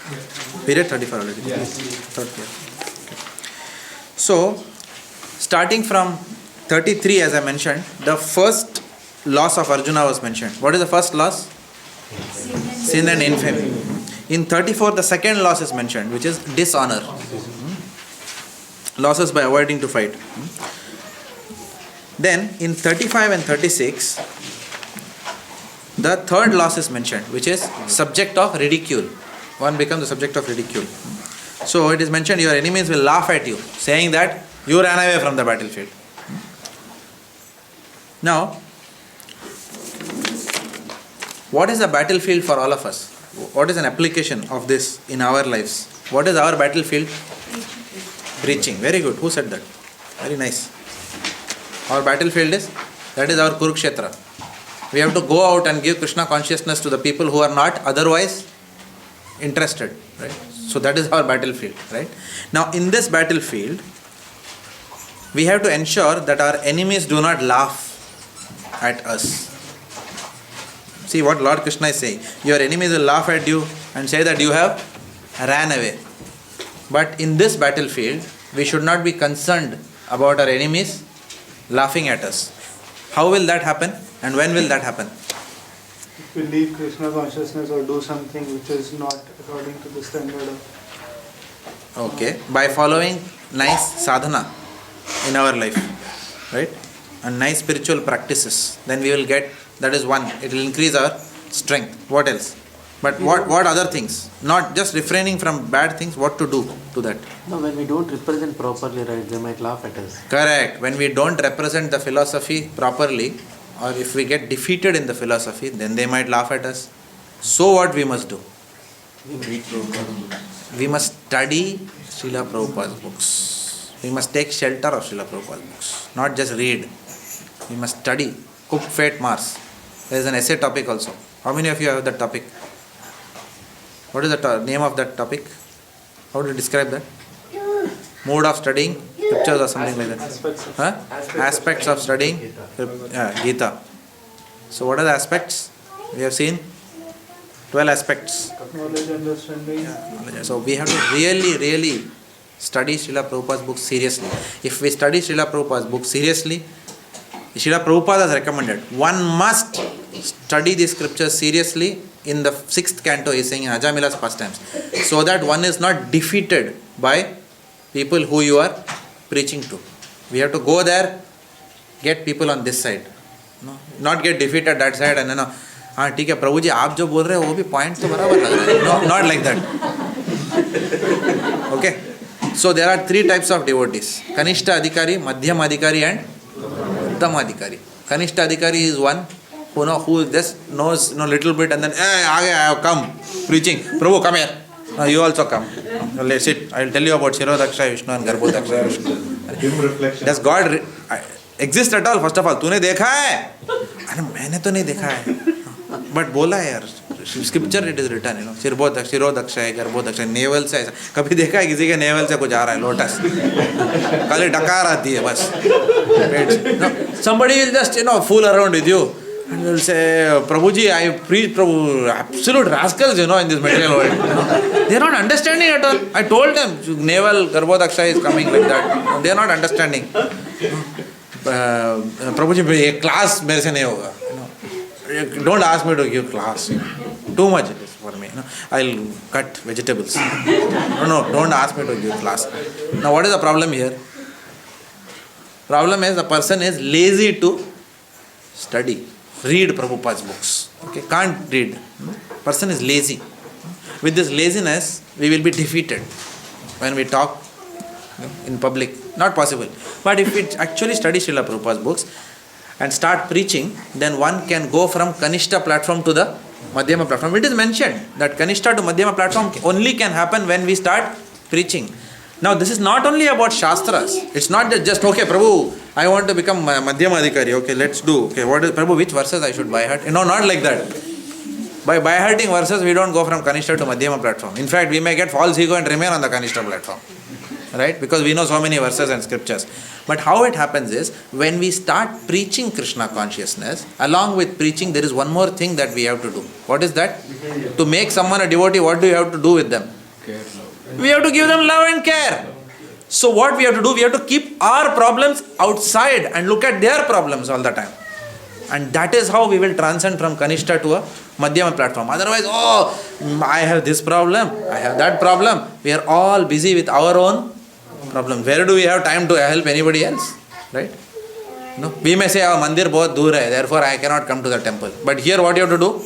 We read 34 already. Yes. 30, okay. So, starting from 33, as I mentioned, the first loss of Arjuna was mentioned. What is the first loss? Sin and infamy. In 34, the second loss is mentioned, which is dishonor. Losses by avoiding to fight. Then, in 35 and 36, the third loss is mentioned, which is subject of ridicule. One becomes the subject of ridicule. So it is mentioned your enemies will laugh at you, saying that you ran away from the battlefield. Now, what is the battlefield for all of us? What is an application of this in our lives? What is our battlefield? Preaching. Very good. Who said that? Very nice. Our battlefield is, that is our Kurukshetra. We have to go out and give Krishna consciousness to the people who are not otherwise interested. Right? So that is our battlefield. Right? Now in this battlefield, we have to ensure that our enemies do not laugh at us. See what Lord Krishna is saying. Your enemies will laugh at you and say that you have ran away. But in this battlefield, we should not be concerned about our enemies laughing at us. How will that happen? And when will that happen? If we leave Krishna consciousness or do something which is not according to the standard of... Okay. By following nice sadhana in our life. Right? And nice spiritual practices. Then we will get, that is one. It will increase our strength. What else? But what other things? Not just refraining from bad things, what to do to that? No, when we don't represent properly, right, they might laugh at us. Correct. When we don't represent the philosophy properly, or if we get defeated in the philosophy, then they might laugh at us. So what we must do? We must study Srila Prabhupada's books. We must take shelter of Srila Prabhupada's books. Not just read. We must study. Cook, Fate, Mars. There is an essay topic also. How many of you have that topic? What is the name of that topic? How do you describe that? Mode of studying scriptures or something like that. Aspects of studying Gita. So what are the aspects? We have seen 12 aspects. Knowledge, understanding. So we have to really study Srila Prabhupada's book seriously. If we study Srila Prabhupada's book seriously, Srila Prabhupada has recommended, one must study the scriptures seriously. In the 6th canto, he is saying in Ajamila's pastimes, so that one is not defeated by people who you are preaching to. We have to go there, get people on this side, not get defeated that side and हाँ ठीक है प्रभु जी आप जो बोल रहे हो वो भी पॉइंट तो बराबर लग रहा है. No, not like that. Okay. So there are 3 types of devotees: Kanishta Adhikari, Madhyam Adhikari and Uttam Adhikari. Kanishta Adhikari is one who just knows little bit and then I have come preaching. Prabhu, come here. You also come. Let's sit. I will tell you about Shirodaksha Vishnu and Garbhodaksha Vishnu. Does God exist at all? First of all, तूने देखा है? अरे मैंने तो नहीं देखा है. But बोला है यार. स्क्रिप्चर इट इज रिटन, शिरोदक्षय गर्भोदक्षय, नेवल से ऐसा कभी देखा है किसी के नेवल से कुछ आ रहा है? लोटस खाली डकार आती है बस. Somebody will just fool around with you and will say, Prabhuji, I preach Prabhu, absolute rascals, in this material world. They are not understanding at all. I told them, naval Garbhodaksha is coming like that. They are not understanding. Prabhuji, a class मेरे से नहीं होगा. Don't ask me to give class. Too much it is for me. I'll cut vegetables. No, don't ask me to give class. Now, what is the problem here? Problem is the person is lazy to study, read Prabhupada's books. Okay, can't read. Person is lazy. With this laziness, we will be defeated when we talk in public. Not possible. But if we actually study Srila Prabhupada's books and start preaching, then one can go from Kanishta platform to the Madhyama platform. It is mentioned that Kanishta to Madhyama platform only can happen when we start preaching. Now this is not only about Shastras. It's not just, okay, Prabhu, I want to become Madhyama Adhikari. Okay, let's do. Okay, what is, Prabhu, which verses I should by heart? Not like that. By hearting verses, we don't go from Kanishta to Madhyama platform. In fact, we may get false ego and remain on the Kanishta platform. Right? Because we know so many verses and scriptures. But how it happens is, when we start preaching Krishna consciousness, along with preaching, there is one more thing that we have to do. What is that? To make someone a devotee, what do you have to do with them? We have to give them love and care. So what we have to do, we have to keep our problems outside and look at their problems all the time. And that is how we will transcend from Kanishta to a Madhyama platform. Otherwise, I have this problem, I have that problem. We are all busy with our own problem. Where do we have time to help anybody else? Right? No? We may say, mandir bahut dur hai, therefore I cannot come to the temple. But here what you have to do?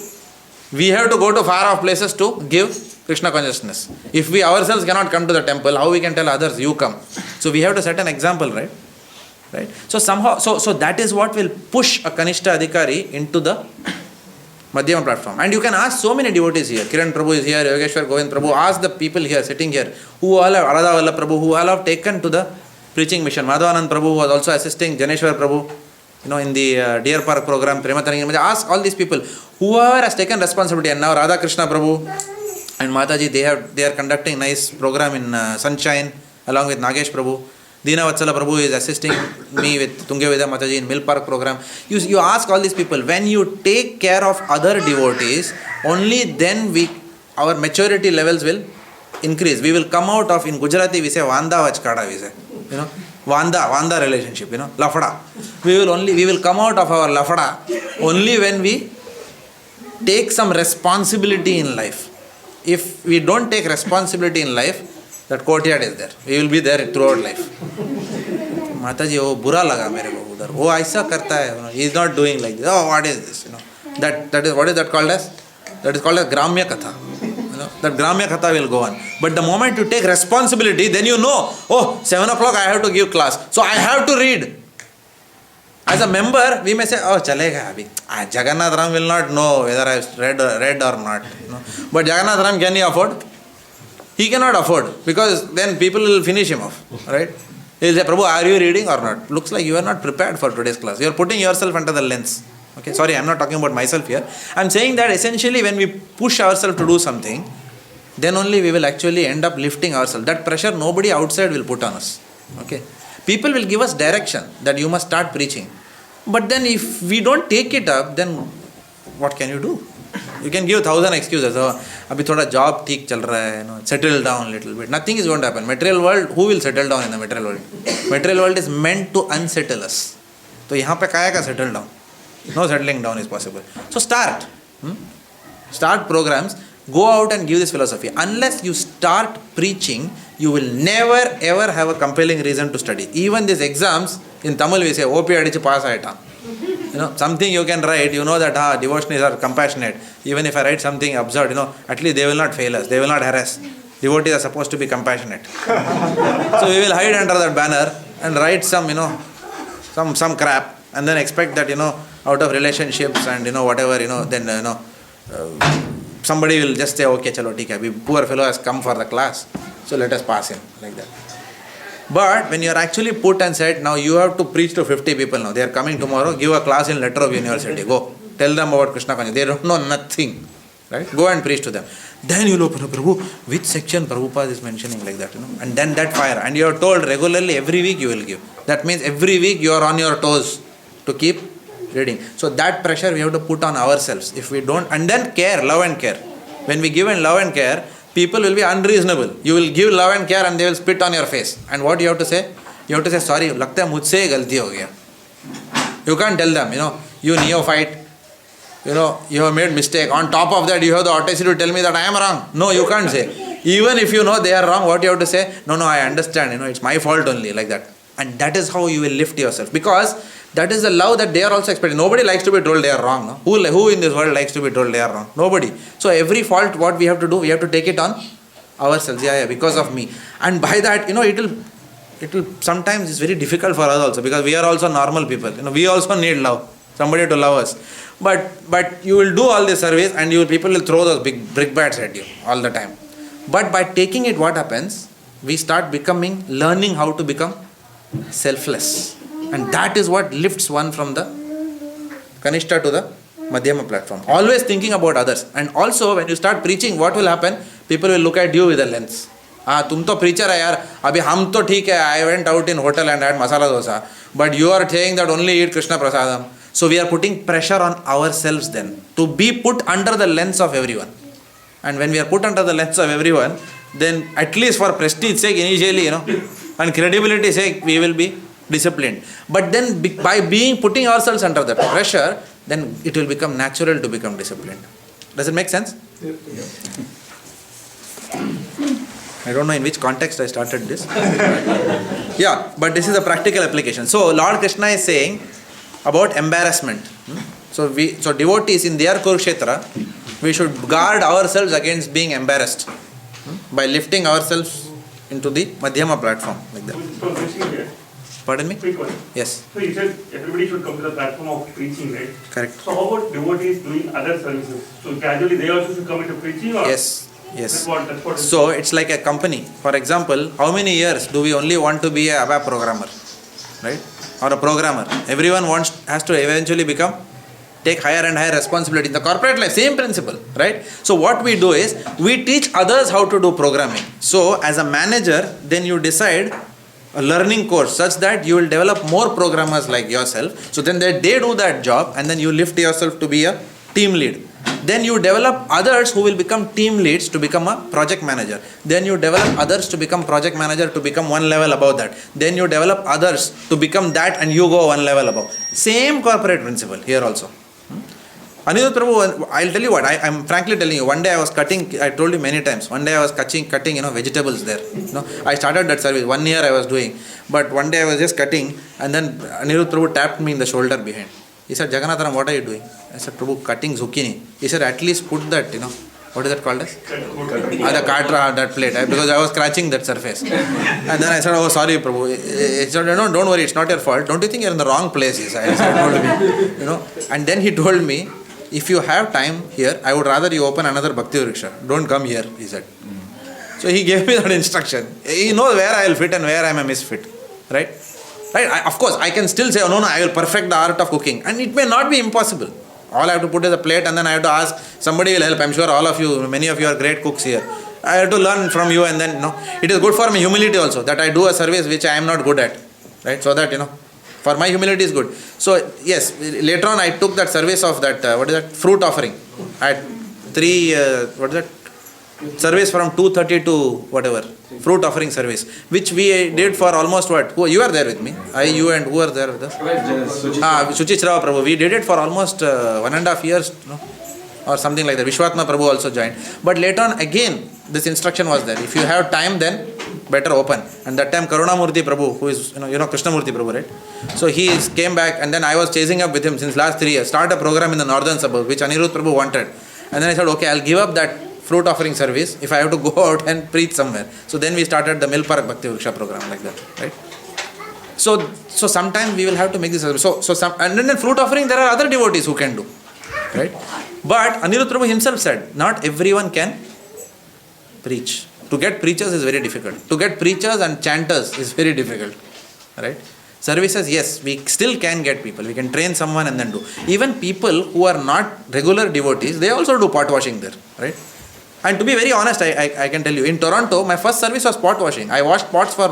We have to go to far off places to give Krishna consciousness. If we ourselves cannot come to the temple, how we can tell others, you come? So we have to set an example, right? Right? So somehow, so that is what will push a Kanishta Adhikari into the Madhyama platform. And you can ask so many devotees here. Kiran Prabhu is here, Yogeshwar Govind Prabhu. Ask the people here, sitting here, who all have, Radha Vallabh Prabhu, who all have taken to the preaching mission. Madhavanand Prabhu was also assisting Janeshwar Prabhu, in the Deer Park program, Prematarangam. Ask all these people, whoever has taken responsibility. And now Radha Krishna Prabhu and Mataji, they are conducting nice program in Sunshine along with Nagesh Prabhu. Dina Vatsala Prabhu is assisting me with Tungaveda Mataji in Mill Park program. You ask all these people, when you take care of other devotees, only then our maturity levels will increase. We will come out of, in Gujarati we say Vanda Vachkada, we say. Vanda relationship, Lafada. We will come out of our Lafada only when we take some responsibility in life. If we don't take responsibility in life, that courtyard is there. We will be there throughout life. Mataji, bura laga mere ko udhar. Aisa karta hai. He is not doing like this. What is this? That is, what is that called as? That is called as Gramya Katha. That Gramya Katha will go on. But the moment you take responsibility, then you know, 7 o'clock I have to give class. So I have to read. As a member, we may say, chalega abhi. Jagannath Ram will not know whether I have read or not. But Jagannath Ram, can he afford? He cannot afford, because then people will finish him off. Right? He will say, Prabhu, are you reading or not? Looks like you are not prepared for today's class. You are putting yourself under the lens. Okay, sorry, I am not talking about myself here. I am saying that essentially when we push ourselves to do something, then only we will actually end up lifting ourselves. That pressure nobody outside will put on us. Okay? People will give us direction that you must start preaching. But then if we don't take it up, then what can you do? You can give 1,000 excuses. Abhi thoda job theek chal raha hai, settle down a little bit. Nothing is going to happen. Material world, who will settle down in the material world? Material world is meant to unsettle us. So yahan pe kaya ka settle down? No settling down is possible. So start. Start programs. Go out and give this philosophy. Unless you start preaching, you will never ever have a compelling reason to study. Even these exams, in Tamil we say, OP adichu pass aayita. Something you can write, that devotees are compassionate. Even if I write something absurd, at least they will not fail us. They will not harass. Devotees are supposed to be compassionate. So we will hide under that banner and write some crap, and then expect that, out of relationships and, whatever, then, somebody will just say, okay, chalo, theek hai, poor fellow has come for the class, so let us pass him, like that. But when you are actually put and said, now you have to preach to 50 people now, they are coming tomorrow, give a class in Letter of University, go, tell them about Krishna consciousness, they don't know nothing, right? Go and preach to them. Then you look, Prabhu, which section Prabhupada is mentioning like that, and then that fire. And you are told regularly every week you will give. That means every week you are on your toes to keep reading. So that pressure we have to put on ourselves. If we don't, and then care, love and care. When we give and love and care, people will be unreasonable. You will give love and care and they will spit on your face. And what you have to say? You have to say, sorry, लगता है मुझसे गलती हो गया. You can't tell them, you neophyte, you have made mistake. On top of that, you have the audacity to tell me that I am wrong. No, you can't say. Even if you know they are wrong, what you have to say? No, I understand, it's my fault only, like that. And that is how you will lift yourself. Because that is the love that they are also expecting. Nobody likes to be told they are wrong. No? Who in this world likes to be told they are wrong? Nobody. So every fault, what we have to do, we have to take it on ourselves. Yeah, because of me. And by that, it will sometimes it's very difficult for us also, because we are also normal people. We also need love. Somebody to love us. But you will do all this service and people will throw those big brickbats at you all the time. But by taking it, what happens? We start learning how to become selfless. And that is what lifts one from the Kanishta to the Madhyama platform. Always thinking about others. And also when you start preaching, what will happen? People will look at you with a lens. तुम तो preacher है यार, अभी हम तो ठीक है, I went out in hotel and had masala dosa, but you are saying that only eat Krishna Prasadam. So we are putting pressure on ourselves then to be put under the lens of everyone. And when we are put under the lens of everyone, then at least for prestige sake initially, and credibility sake, we will be disciplined. But then by putting ourselves under that pressure, then it will become natural to become disciplined. Does it make sense? I don't know in which context I started this. Yeah, but this is a practical application. So Lord Krishna is saying about embarrassment. So devotees in their Kurukshetra, we should guard ourselves against being embarrassed by lifting ourselves into the Madhyama platform like that. Pardon me? Quick one. Yes. So you said everybody should come to the platform of preaching, right? Correct. So how about devotees doing other services? So gradually they also should come into preaching, or? Yes. That's what So it's like a company. For example, how many years do we only want to be a ABAP programmer, right? Or a programmer? Everyone has to eventually take higher and higher responsibility in the corporate life. Same principle, right? So what we do is we teach others how to do programming. So as a manager, then you decide a learning course such that you will develop more programmers like yourself. So then they do that job, and then you lift yourself to be a team lead. Then you develop others who will become team leads to become a project manager. Then you develop others to become project manager to become one level above that. Then you develop others to become that, and you go one level above. Same corporate principle here also. Anirudh Prabhu, I'll tell you what, I'm frankly telling you, one day I was cutting, I told you many times, one day I was cutting vegetables there. I started that service, 1 year I was doing, but one day I was just cutting, and then Anirudh Prabhu tapped me in the shoulder behind. He said, Jagannatharam, what are you doing? I said, Prabhu, cutting zucchini. He said, at least put that, what is that called as? The katra, that plate, because I was scratching that surface. And then I said, oh, sorry, Prabhu. He said, no, don't worry, it's not your fault. Don't you think you're in the wrong place? He said, And then he told me, if you have time here, I would rather you open another Bhakti Vriksha. Don't come here, he said. So he gave me that instruction. He knows where I will fit and where I am a misfit. Right? Of course, I can still say, no, I will perfect the art of cooking. And it may not be impossible. All I have to put is a plate, and then I have to ask, somebody will help. I'm sure all of you, many of you are great cooks here. I have to learn from you, and then, it is good for my humility also, that I do a service which I am not good at. Right? So that, for my humility is good. So, yes, later on I took that service of that, fruit offering. At 3, service from 2:30 to whatever, fruit offering service, which we did for almost you are there with me, you and who are there with us? Suchitra Prabhu. We did it for almost 1.5 years, or something like that. Vishwatma Prabhu also joined. But later on again, this instruction was there. If you have time, then better open. And that time Karunamurthy Prabhu, who is, Krishnamurthy Prabhu, right? So he came back, and then I was chasing up with him since last 3 years. Start a program in the northern suburb, which Anirudh Prabhu wanted. And then I said, okay, I'll give up that fruit offering service if I have to go out and preach somewhere. So then we started the Mill Park Bhakti Vriksha program like that, right? So sometimes we will have to make this service. And then fruit offering, there are other devotees who can do, right? But Anirudh Prabhu himself said, not everyone can preach. To get preachers is very difficult. To get preachers and chanters is very difficult, right? Services, yes, we still can get people. We can train someone and then do. Even people who are not regular devotees, they also do pot washing there, right? And to be very honest, I can tell you, in Toronto, my first service was pot washing. I washed pots for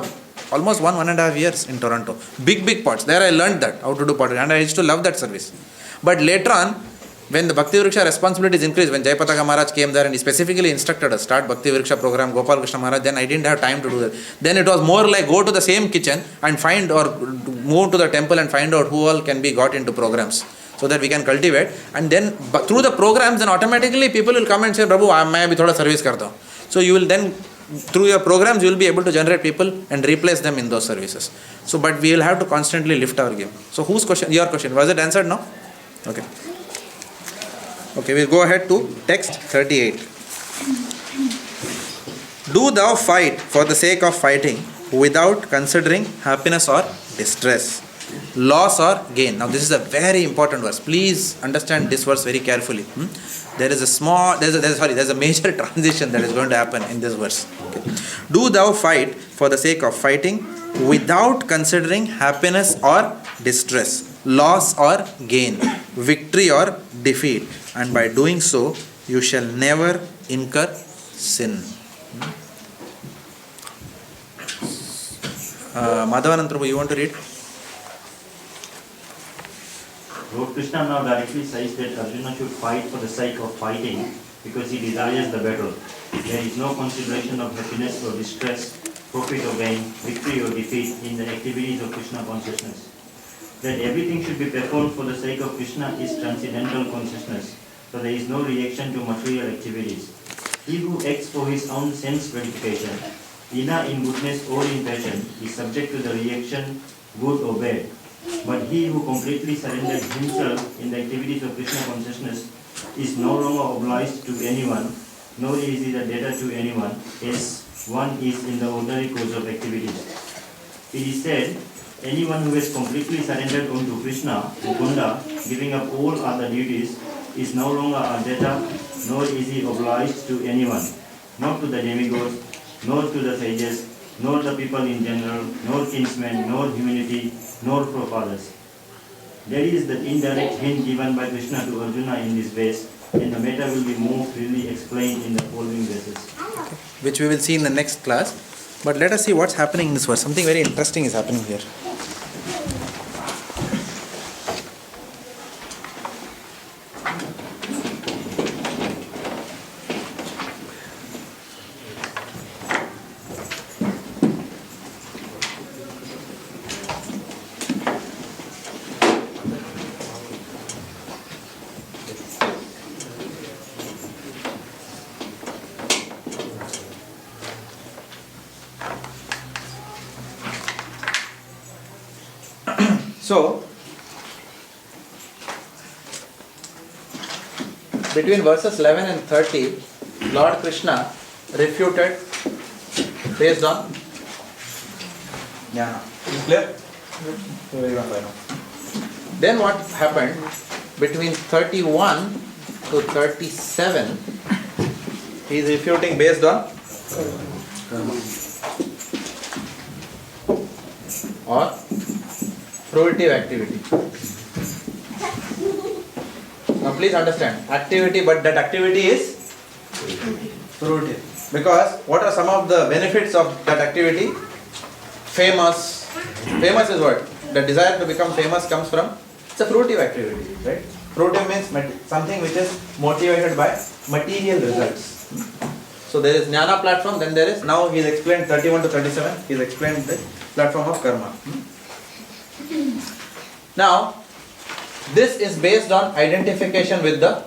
almost 1.5 years in Toronto. Big pots. There I learned that, how to do pot washing, and I used to love that service. But later on, when the Bhakti Vriksha responsibilities increased, when Jayapataka Maharaj came there and he specifically instructed us, start Bhakti Vriksha program, Gopal Krishna Maharaj, then I didn't have time to do that. Then it was more like go to the same kitchen and find, or move to the temple and find out who all can be got into programs, so that we can cultivate. And then through the programs, then automatically people will come and say, Prabhu, I will thoda service karta hu. So you will then, through your programs, you will be able to generate people and replace them in those services. So, but we will have to constantly lift our game. So whose question? Your question. Was it answered now? Okay. Okay, we'll go ahead to text 38. Do thou fight for the sake of fighting without considering happiness or distress, loss or gain. Now this is a very important verse. Please understand this verse very carefully. There's a major transition that is going to happen in this verse. Okay. Do thou fight for the sake of fighting without considering happiness or distress, loss or gain, victory or defeat, and by doing so you shall never incur sin. Madhavanand Prabhu, you want to read? Lord Krishna now directly says that Arjuna should fight for the sake of fighting because he desires the battle. There is no consideration of happiness or distress, profit or gain, victory or defeat in the activities of Krishna consciousness. That everything should be performed for the sake of Krishna is transcendental consciousness, so there is no reaction to material activities. He who acts for his own sense gratification, either in goodness or in passion, is subject to the reaction good or bad. But he who completely surrendered himself in the activities of Krishna consciousness is no longer obliged to anyone, nor is he the debtor to anyone, as one is in the ordinary course of activities. It is said, anyone who has completely surrendered unto Krishna, Mukunda, giving up all other duties, is no longer a debtor, nor is he obliged to anyone, not to the demigods, nor to the sages, nor the people in general, nor kinsmen, nor humanity, nor forefathers. There is the indirect hint given by Krishna to Arjuna in this verse, and the matter will be more freely explained in the following verses. Okay. Which we will see in the next class. But let us see what's happening in this verse. Something very interesting is happening here. So, between verses 11 and 30, Lord Krishna refuted based on jnana. Is clear? Then what happened between 31 to 37, he is refuting based on or fruitive activity. Now please understand, activity, but that activity is fruitive. Because what are some of the benefits of that activity? Famous. Famous is what? The desire to become famous comes from, it's a fruitive activity, right? Fruitive means something which is motivated by material results. So there is jnana platform, then there is, now he has explained 31 to 37, he has explained the platform of karma. Now, this is based on identification with the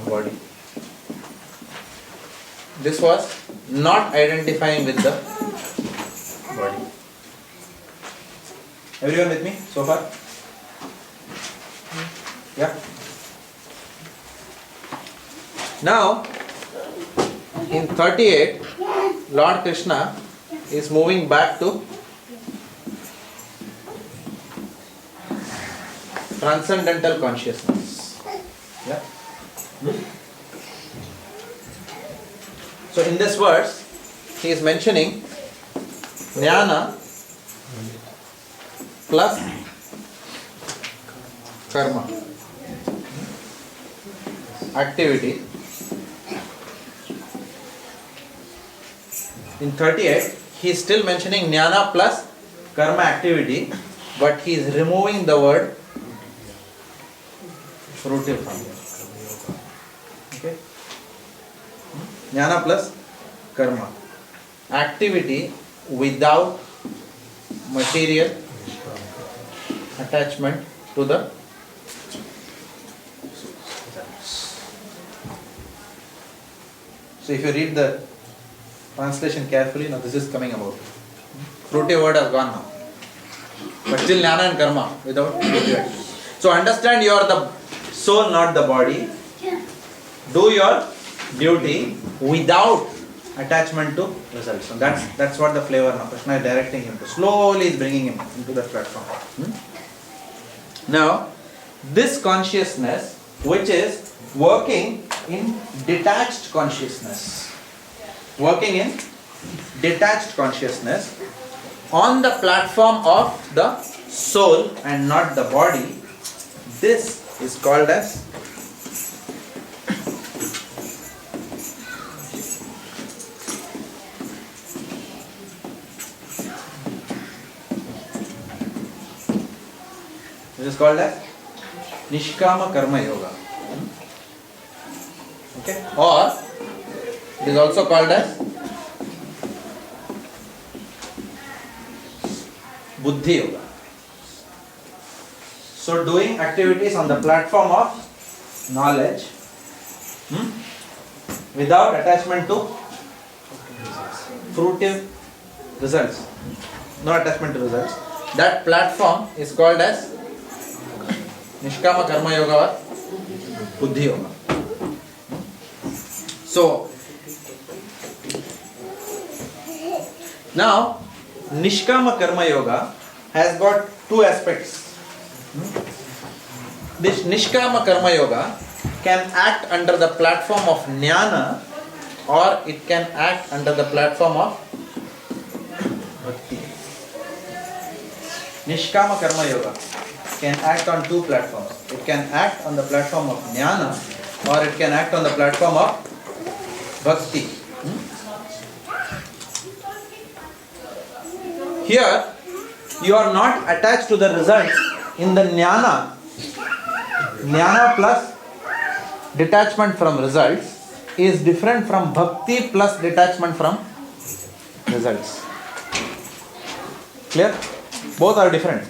body. This was not identifying with the body. Everyone with me so far? Yeah? Now, in 38, Lord Krishna is moving back to transcendental consciousness. Yeah? So in this verse, he is mentioning jnana plus karma. Activity. In 38, he is still mentioning jnana plus karma activity, but he is removing the word fruitive from here. Okay? Jnana plus karma. Activity without material attachment to the so if you read the translation carefully, now this is coming about. Fruitive word has gone now. But still jnana and karma without fruitive activity. So understand you are the soul, not the body. Do your duty without attachment to results. So that's what the flavor now. Krishna is directing him to. Slowly is bringing him into the platform. Now, this consciousness, which is working in detached consciousness, on the platform of the soul and not the body, this is called as Nishkama Karma Yoga. Okay? Or it is also called as Buddhi Yoga. So doing activities on the platform of knowledge without attachment to fruitive results. No attachment to results. That platform is called as Nishkama Karma Yoga or Buddhi Yoga. So, now Nishkama Karma Yoga has got two aspects. This Nishkama Karma Yoga can act under the platform of jnana or it can act under the platform of bhakti. Nishkama Karma Yoga can act on two platforms. It can act on the platform of jnana or it can act on the platform of bhakti. Here, you are not attached to the results in the jnana. Jnana plus detachment from results is different from bhakti plus detachment from results. Clear? Both are different.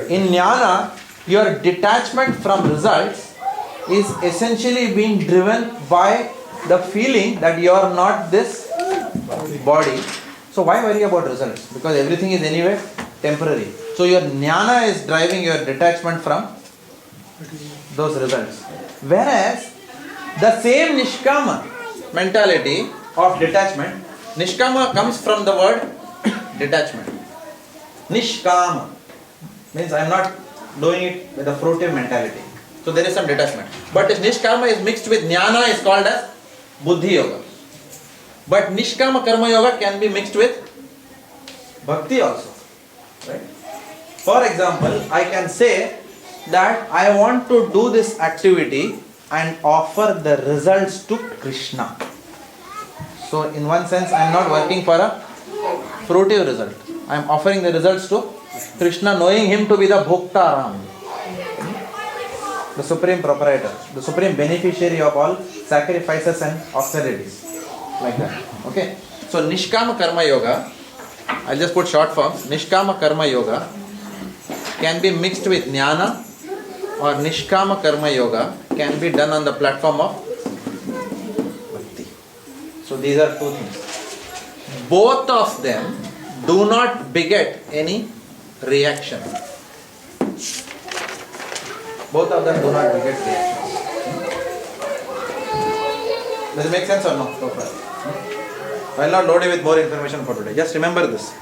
In jnana, your detachment from results is essentially being driven by the feeling that you are not this body. So why worry about results? Because everything is anyway temporary. So your jnana is driving your detachment from those results. Whereas the same nishkama mentality of detachment, nishkama comes from the word detachment. Nishkama means I am not doing it with a fruitive mentality. So there is some detachment. But if nishkama is mixed with jnana is called as buddhi yoga. But nishkama karma yoga can be mixed with bhakti also. Right? For example, I can say that I want to do this activity and offer the results to Krishna. So in one sense I am not working for a fruitive result. I am offering the results to Krishna, knowing him to be the Bhoktaram, the supreme proprietor, the supreme beneficiary of all sacrifices and austerities. Like that. Okay? So Nishkama Karma Yoga, I'll just put short forms. Nishkama Karma Yoga can be mixed with jnana or Nishkama Karma Yoga can be done on the platform of bhakti. So these are two things. Both of them do not beget any reaction. Both of them do not beget reactions. Does it make sense or no? So far. I will not load you with more information for today. Just remember this.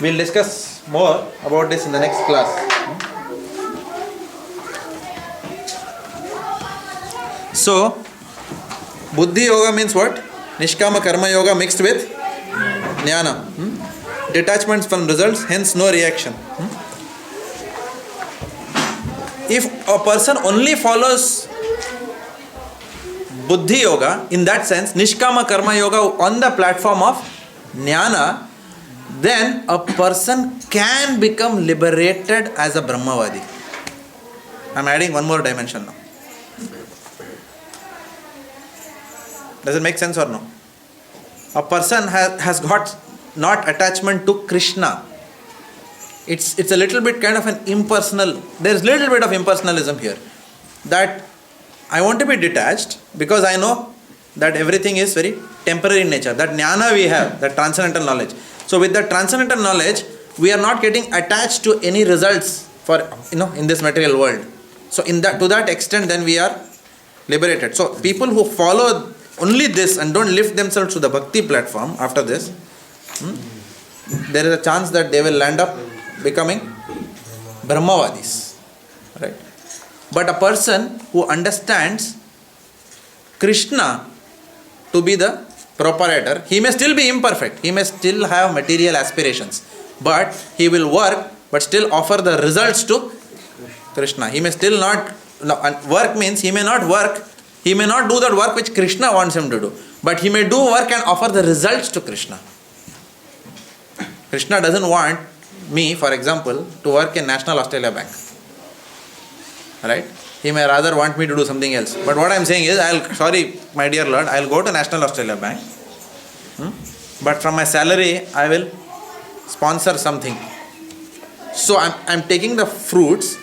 We will discuss more about this in the next class. So, Buddhi Yoga means what? Nishkama Karma Yoga mixed with Jnana. Detachments from results, hence no reaction. If a person only follows Buddhi Yoga, in that sense, Nishkama Karma Yoga on the platform of Jnana, then a person can become liberated as a Brahmavadi. I am adding one more dimension now. Does it make sense or no? A person has got not attachment to Krishna. It's a little bit kind of an impersonal, there's little bit of impersonalism here. That I want to be detached because I know that everything is very temporary in nature. That jnana we have, that transcendental knowledge. So with that transcendental knowledge, we are not getting attached to any results for in this material world. So to that extent, then we are liberated. So people who follow only this and don't lift themselves to the bhakti platform after this, there is a chance that they will land up becoming Brahmavadis. Right? But a person who understands Krishna to be the proprietor, he may still be imperfect, he may still have material aspirations, but he will work but still offer the results to Krishna. He may still not, work means he may not work, he may not do that work which Krishna wants him to do, but he may do work and offer the results to Krishna. Krishna doesn't want me, for example, to work in National Australia Bank. Right? He may rather want me to do something else. But what I am saying is, sorry my dear Lord, I will go to National Australia Bank. But from my salary, I will sponsor something. So I am taking the fruits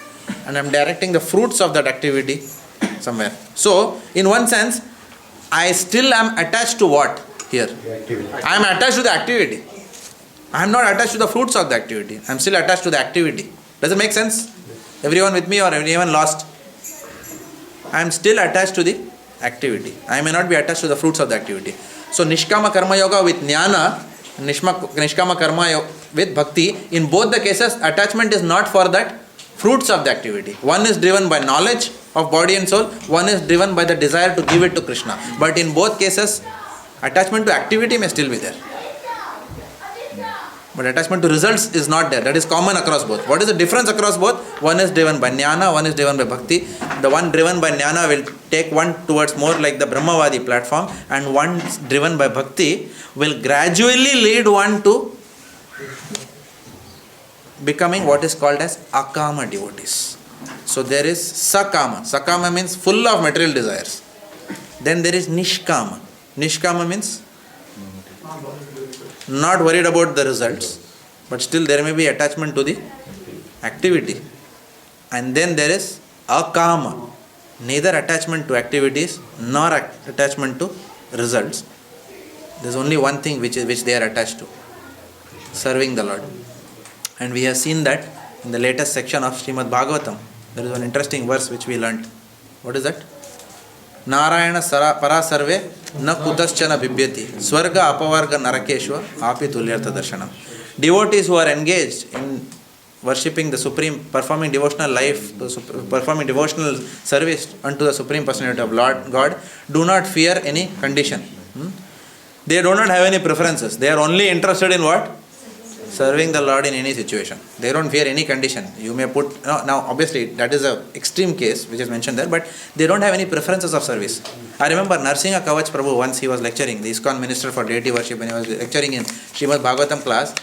and I am directing the fruits of that activity somewhere. So, in one sense, I still am attached to what here? I am attached to the activity. I am not attached to the fruits of the activity. I am still attached to the activity. Does it make sense? Everyone with me or anyone lost? I am still attached to the activity. I may not be attached to the fruits of the activity. So Nishkama Karma Yoga with Jnana, Nishkama Karma with Bhakti, in both the cases attachment is not for that fruits of the activity. One is driven by knowledge of body and soul, one is driven by the desire to give it to Krishna. But in both cases, attachment to activity may still be there. But attachment to results is not there. That is common across both. What is the difference across both? One is driven by Jnana, one is driven by Bhakti. The one driven by Jnana will take one towards more like the Brahmavadi platform, and one driven by Bhakti will gradually lead one to becoming what is called as Akama devotees. So there is Sakama. Sakama means full of material desires. Then there is Nishkama. Nishkama means not worried about the results, but still there may be attachment to the activity. And then there is Akama, neither attachment to activities nor attachment to results. There is only one thing which they are attached to, serving the Lord. And we have seen that in the latest section of Srimad Bhagavatam. There is one interesting verse which we learnt. What is that? Narayana parasarve na kutaschana bibhyati swarga apavarga narakeshva api tulyartha darshanam. Devotees who are engaged in worshipping the Supreme, performing devotional life, performing devotional service unto the Supreme Personality of Lord God, do not fear any condition. They do not have any preferences. They are only interested in what? Serving the Lord in any situation. They don't fear any condition. You may put, now obviously that is an extreme case which is mentioned there, but they don't have any preferences of service. I remember Narsingha Kavach Prabhu, once he was lecturing, the ISKCON minister for deity worship, when he was lecturing in Srimad Bhagavatam class,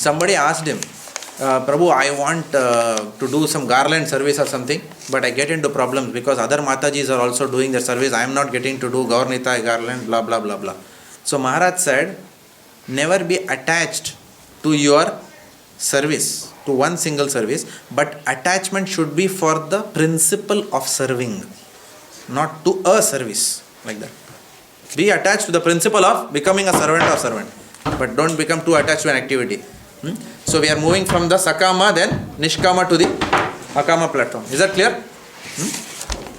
somebody asked him, Prabhu, I want to do some garland service or something, but I get into problems because other Matajis are also doing their service. I am not getting to do Gaurnita garland, blah, blah, blah, blah. So Maharaj said, never be attached to your service, to one single service, but attachment should be for the principle of serving, not to a service, like that. Be attached to the principle of becoming a servant, but don't become too attached to an activity. So we are moving from the Sakama, then Nishkama to the Akama platform. Is that clear?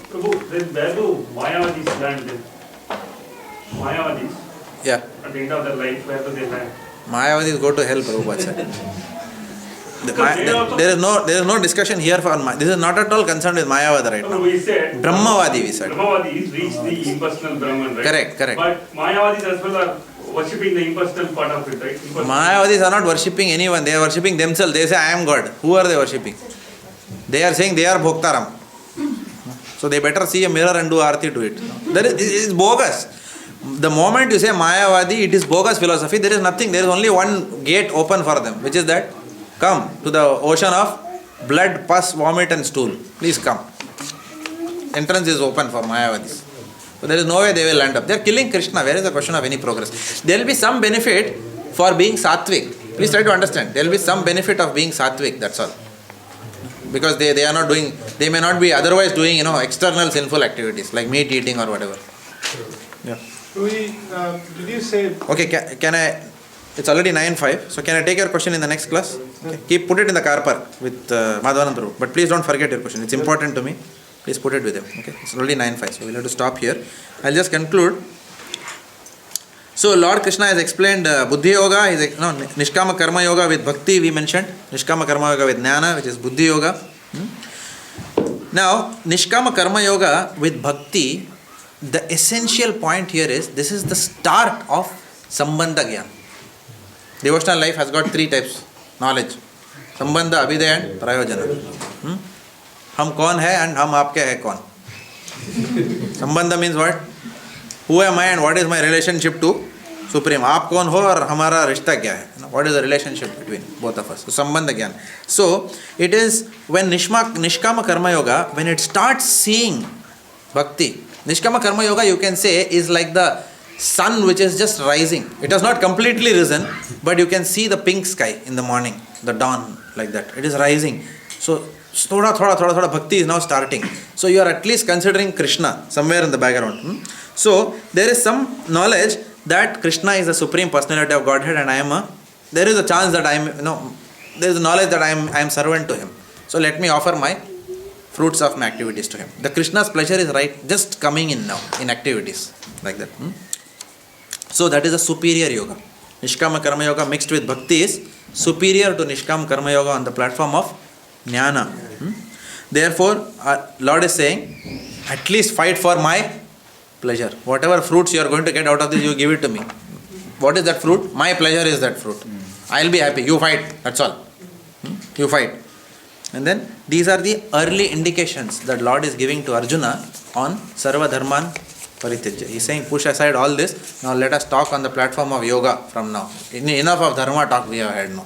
Prabhu, then where do Mayavadis land then? Mayavadis? Yeah. At the end of their life, where do they land? Mayavadis go to hell, Prabhupada said. There is no discussion here for this is not at all concerned with Mayavada right now. We said Brahmavadi we said. Brahmavadis reach the impersonal Brahman, right? Correct. But Mayavadis as well are worshipping the impersonal part of it, right? Impersonal. Mayavadis are not worshipping anyone, they are worshipping themselves. They say, I am God. Who are they worshipping? They are saying they are Bhoktaram. So they better see a mirror and do arti to it. It is bogus. The moment you say Mayavadi, it is bogus philosophy. There is nothing. There is only one gate open for them, which is that come to the ocean of blood, pus, vomit and stool. Please come. Entrance is open for Mayavadis. So there is no way they will land up. They are killing Krishna. Where is the question of any progress? There will be some benefit for being sattvic. Please try to understand. There will be some benefit of being sattvic. That's all. Because they are not doing, they may not be otherwise doing, external sinful activities like meat eating or whatever. Yeah. Did you say? Okay, can I? It's already 9:05. So can I take your question in the next class? Okay. Put it in the car park with Madhavanand Prabhu. But please don't forget your question. It's important to me. Please put it with him. Okay. It's already 9:05. So we'll have to stop here. I'll just conclude. So Lord Krishna has explained Buddhi Yoga, Nishkama Karma Yoga with Bhakti we mentioned, Nishkama Karma Yoga with Jnana, which is Buddhi Yoga. Now, Nishkama Karma Yoga with Bhakti, the essential point here is, this is the start of Sambandha Gyan. Devotional life has got 3 types, knowledge. Sambandha, Abhidaya and Prayojana. Hum kaun hai and hum aapke hai kaun. Sambandha means what? Who am I and what is my relationship to Supreme? Aap kaun ho aur hamara rishta kya hai? What is the relationship between both of us? So, Sambandha Gyan. So, it is when Nishkama Karma Yoga, when it starts seeing Bhakti, Nishkama Karma Yoga you can say is like the sun which is just rising. It has not completely risen, but you can see the pink sky in the morning, the dawn like that. It is rising. So, thoda Bhakti is now starting. So, you are at least considering Krishna somewhere in the background. So, there is some knowledge that Krishna is the Supreme Personality of Godhead and there is a chance that there is a knowledge that I am servant to Him. So, let me offer my fruits of my activities to Him. The Krishna's pleasure is just coming in now, in activities, like that. So, that is a superior yoga. Nishkama Karma Yoga mixed with Bhakti is superior to Nishkama Karma Yoga on the platform of Jnana. Therefore, Lord is saying, at least fight for my pleasure. Whatever fruits you are going to get out of this, you give it to me. What is that fruit? My pleasure is that fruit. I will be happy. You fight. That's all. You fight. And then these are the early indications that Lord is giving to Arjuna on Sarva Dharman Paritijya. He is saying, push aside all this. Now let us talk on the platform of yoga from now. Enough of dharma talk we have had now.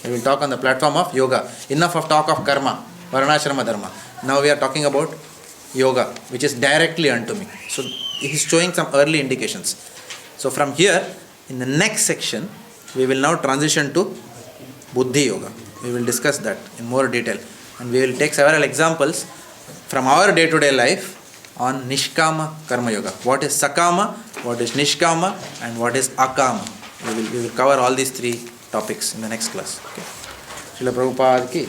We will talk on the platform of yoga. Enough of talk of karma, varnashrama dharma. Now we are talking about yoga, which is directly unto me. So he is showing some early indications. So from here, in the next section, we will now transition to Buddhi Yoga. We will discuss that in more detail. And we will take several examples from our day-to-day life on Nishkama Karma Yoga. What is Sakama, what is Nishkama, and what is Akama. We will cover all these 3 topics in the next class. Okay. Srila Prabhupada ki.